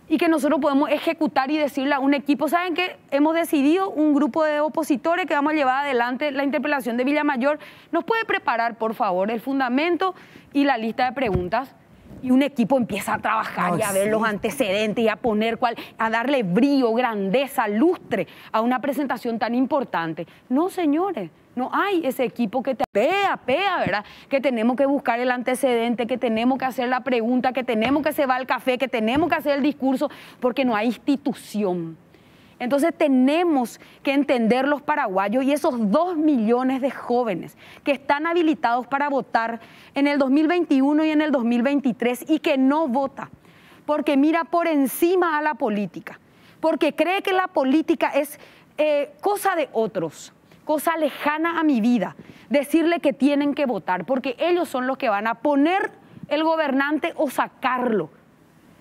Y que nosotros podemos ejecutar y decirle a un equipo, ¿saben qué? Hemos decidido un grupo de opositores que vamos a llevar adelante la interpelación de Villa Mayor. ¿Nos puede preparar, por favor, el fundamento y la lista de preguntas? Y un equipo empieza a trabajar y a ver los antecedentes y a poner a darle brío, grandeza, lustre a una presentación tan importante. No, señores, no hay ese equipo que te pea, ¿verdad? Que tenemos que buscar el antecedente, que tenemos que hacer la pregunta, que tenemos que cebar el café, que tenemos que hacer el discurso, porque no hay institución. Entonces tenemos que entender los paraguayos y esos 2 millones de jóvenes que están habilitados para votar en el 2021 y en el 2023 y que no vota porque mira por encima a la política, porque cree que la política es cosa de otros, cosa lejana a mi vida, decirle que tienen que votar porque ellos son los que van a poner el gobernante o sacarlo.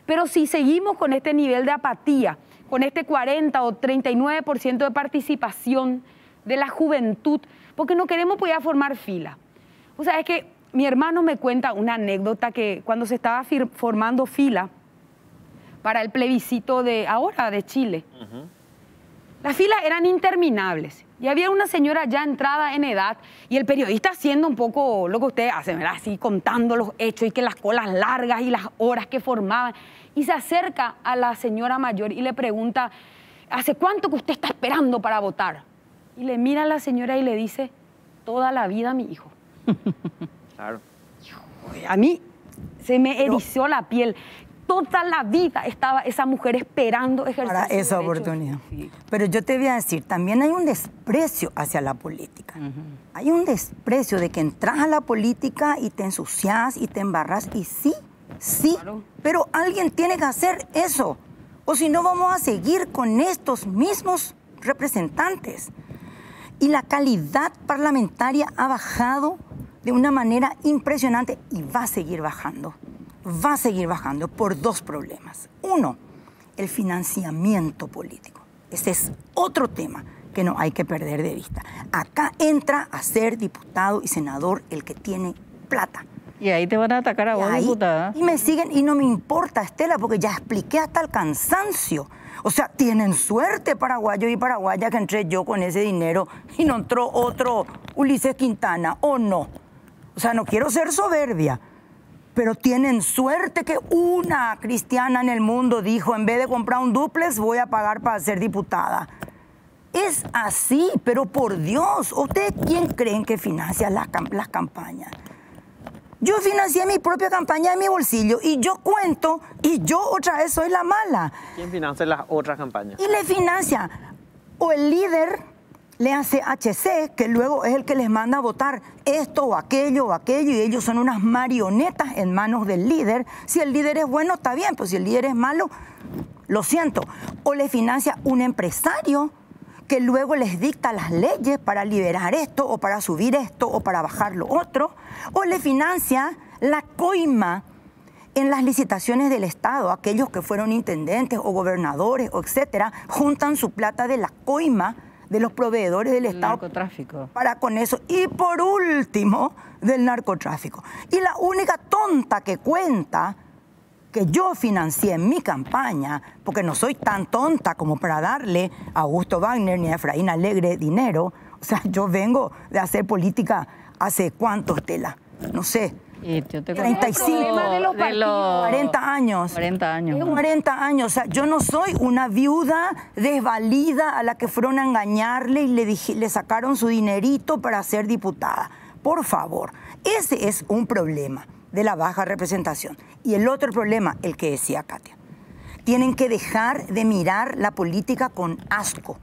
Pero si seguimos con este nivel de apatía, con este 40 o 39% de participación de la juventud, porque no queremos poder formar fila. O sea, es que mi hermano me cuenta una anécdota que cuando se estaba formando fila para el plebiscito de ahora de Chile, las filas eran interminables y había una señora ya entrada en edad y el periodista haciendo un poco lo que ustedes hacen, ¿verdad? Así contando los hechos y que las colas largas y las horas que formaban. Y se acerca a la señora mayor y le pregunta, ¿hace cuánto que usted está esperando para votar? Y le mira a la señora y le dice, toda la vida, mi hijo. Claro. A mí se me erizó la piel. Toda la vida estaba esa mujer esperando ejercer para esa oportunidad. Sí. Pero yo te voy a decir, también hay un desprecio hacia la política. Hay un desprecio de que entras a la política y te ensucias y te embarras y sí, claro. Pero alguien tiene que hacer eso. O si no, vamos a seguir con estos mismos representantes. Y la calidad parlamentaria ha bajado de una manera impresionante y va a seguir bajando. Va a seguir bajando por 2 problemas. Uno, el financiamiento político. Ese es otro tema que que no hay que perder de vista. Acá entra a ser diputado y senador el que tiene plata. Y ahí te van a atacar a vos, diputada. Y me siguen, y no me importa, Estela, porque ya expliqué hasta el cansancio. O sea, tienen suerte paraguayos y paraguayas que entré yo con ese dinero y no entró otro Ulises Quintana, ¿o no? O sea, no quiero ser soberbia, pero tienen suerte que una cristiana en el mundo dijo, en vez de comprar un dúplex, voy a pagar para ser diputada. Es así, pero por Dios, ¿ustedes quién creen que financia las campañas? Yo financié mi propia campaña de mi bolsillo y yo cuento y yo otra vez soy la mala. ¿Quién financia las otras campañas? Y le financia o el líder, le hace HC, que luego es el que les manda a votar esto o aquello, y ellos son unas marionetas en manos del líder. Si el líder es bueno, está bien, pues si el líder es malo, lo siento. O le financia un empresario que luego les dicta las leyes para liberar esto, o para subir esto, o para bajar lo otro, o le financia la coima en las licitaciones del Estado. Aquellos que fueron intendentes o gobernadores, o etcétera, juntan su plata de la coima de los proveedores del Estado. Narcotráfico. Para con eso. Y por último, del narcotráfico. Y la única tonta que cuenta que yo financié en mi campaña, porque no soy tan tonta como para darle a Augusto Wagner ni a Efraín Alegre dinero. O sea, yo vengo de hacer política hace ¿cuánto, Estela? No sé. Y yo te 35, de los 40 años. 40 años. 40 años. O sea, yo no soy una viuda desvalida a la que fueron a engañarle y le sacaron su dinerito para ser diputada. Por favor, ese es un problema de la baja representación. Y el otro problema, el que decía Katia, tienen que dejar de mirar la política con asco,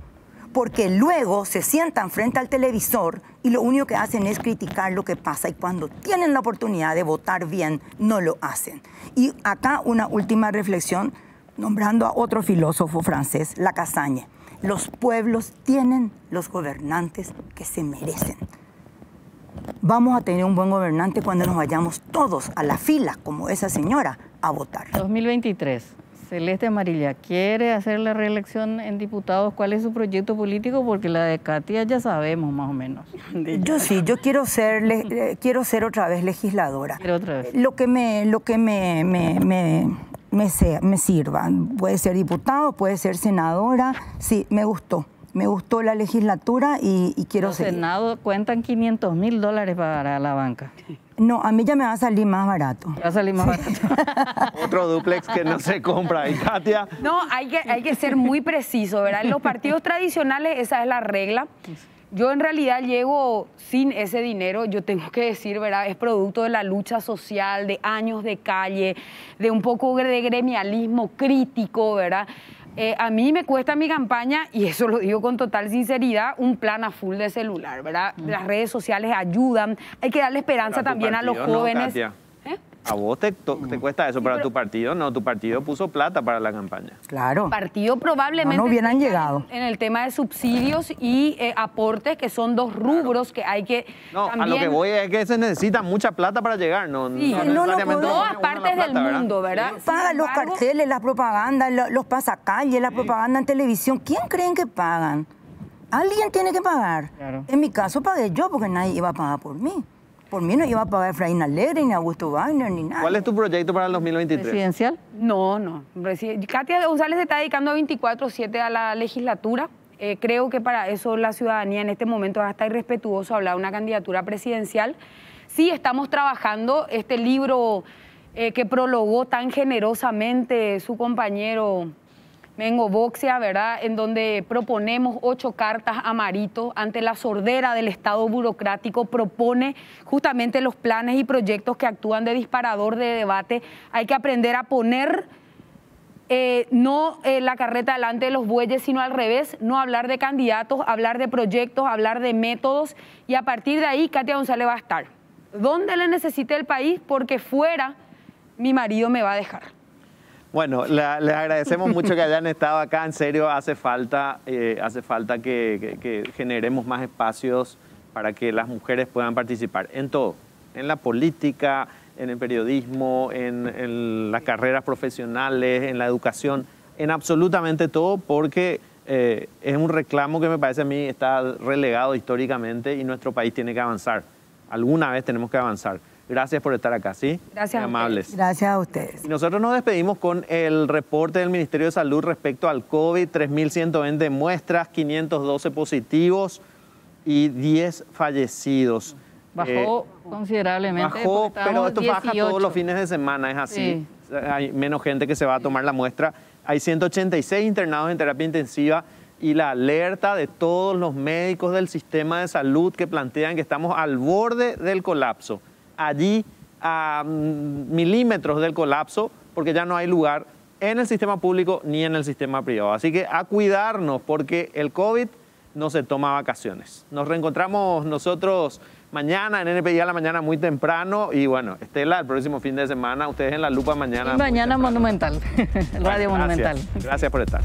porque luego se sientan frente al televisor y lo único que hacen es criticar lo que pasa, y cuando tienen la oportunidad de votar bien, no lo hacen. Y acá una última reflexión, nombrando a otro filósofo francés, Lacassagne. Los pueblos tienen los gobernantes que se merecen. Vamos a tener un buen gobernante cuando nos vayamos todos a la fila, como esa señora, a votar. 2023. Celeste Amarilla, ¿quiere hacer la reelección en diputados? ¿Cuál es su proyecto político? Porque la de Katia ya sabemos más o menos. Yo sí, yo quiero ser otra vez legisladora. Quiero otra vez. Lo que me sirva. Puede ser diputado, puede ser senadora. Sí, me gustó. Me gustó la legislatura y quiero seguir. Los Senado cuentan $500.000 para la banca. No, a mí ya me va a salir más barato. Va a salir más barato. Otro dúplex que no se compra. ¿Y Katia? No, hay que ser muy preciso, ¿verdad? En los partidos tradicionales esa es la regla. Yo en realidad llego sin ese dinero, yo tengo que decir, ¿verdad? Es producto de la lucha social, de años de calle, de un poco de gremialismo crítico, ¿verdad? A mí me cuesta mi campaña, y eso lo digo con total sinceridad, un plan a full de celular, ¿verdad? Las redes sociales ayudan, hay que darle esperanza también a los jóvenes. No, a vos te cuesta eso, pero a tu partido no, tu partido puso plata para la campaña. Claro. Partido probablemente no hubieran llegado en el tema de subsidios y aportes, que son dos rubros que hay que no, también... a lo que voy es que se necesita mucha plata para llegar, no, sí, no necesariamente todas partes del mundo, ¿verdad? Pagan los carteles, las propagandas, los pasacalles, la propaganda en televisión. ¿Quién creen que pagan? Alguien tiene que pagar. Claro. En mi caso pagué yo, porque nadie iba a pagar por mí. Por mí no iba a pagar Efraín Alegre, ni Augusto Wagner, ni nada. ¿Cuál es tu proyecto para el 2023? ¿Presidencial? No. Katia González se está dedicando 24/7 a la legislatura. Creo que para eso la ciudadanía en este momento va a estar irrespetuoso hablar de una candidatura presidencial. Sí, estamos trabajando este libro que prologó tan generosamente su compañero Mengo Boxia, ¿verdad? En donde proponemos 8 cartas a Marito ante la sordera del Estado burocrático, propone justamente los planes y proyectos que actúan de disparador de debate. Hay que aprender a poner no la carreta delante de los bueyes, sino al revés, no hablar de candidatos, hablar de proyectos, hablar de métodos, y a partir de ahí Katia González va a estar donde le necesite el país, porque fuera mi marido me va a dejar. Bueno, les agradecemos mucho que hayan estado acá. En serio, hace falta que generemos más espacios para que las mujeres puedan participar en todo, en la política, en el periodismo, en las carreras profesionales, en la educación, en absolutamente todo, porque es un reclamo que me parece a mí está relegado históricamente y nuestro país tiene que avanzar. Alguna vez tenemos que avanzar. Gracias por estar acá, ¿sí? Gracias. Amables. Gracias a ustedes. Y nosotros nos despedimos con el reporte del Ministerio de Salud respecto al COVID. 3.120 muestras, 512 positivos y 10 fallecidos. Bajó considerablemente. Bajó, pero esto 18. baja todos los fines de semana, es así. Sí. Hay menos gente que se va a tomar la muestra. Hay 186 internados en terapia intensiva y la alerta de todos los médicos del sistema de salud que plantean que estamos al borde del colapso. Allí a milímetros del colapso, porque ya no hay lugar en el sistema público ni en el sistema privado. Así que a cuidarnos, porque el COVID no se toma vacaciones. Nos reencontramos nosotros mañana en NPI a la mañana muy temprano. Y bueno, Estela, el próximo fin de semana, ustedes en La Lupa mañana. Y mañana Monumental, Radio Monumental. Gracias por estar.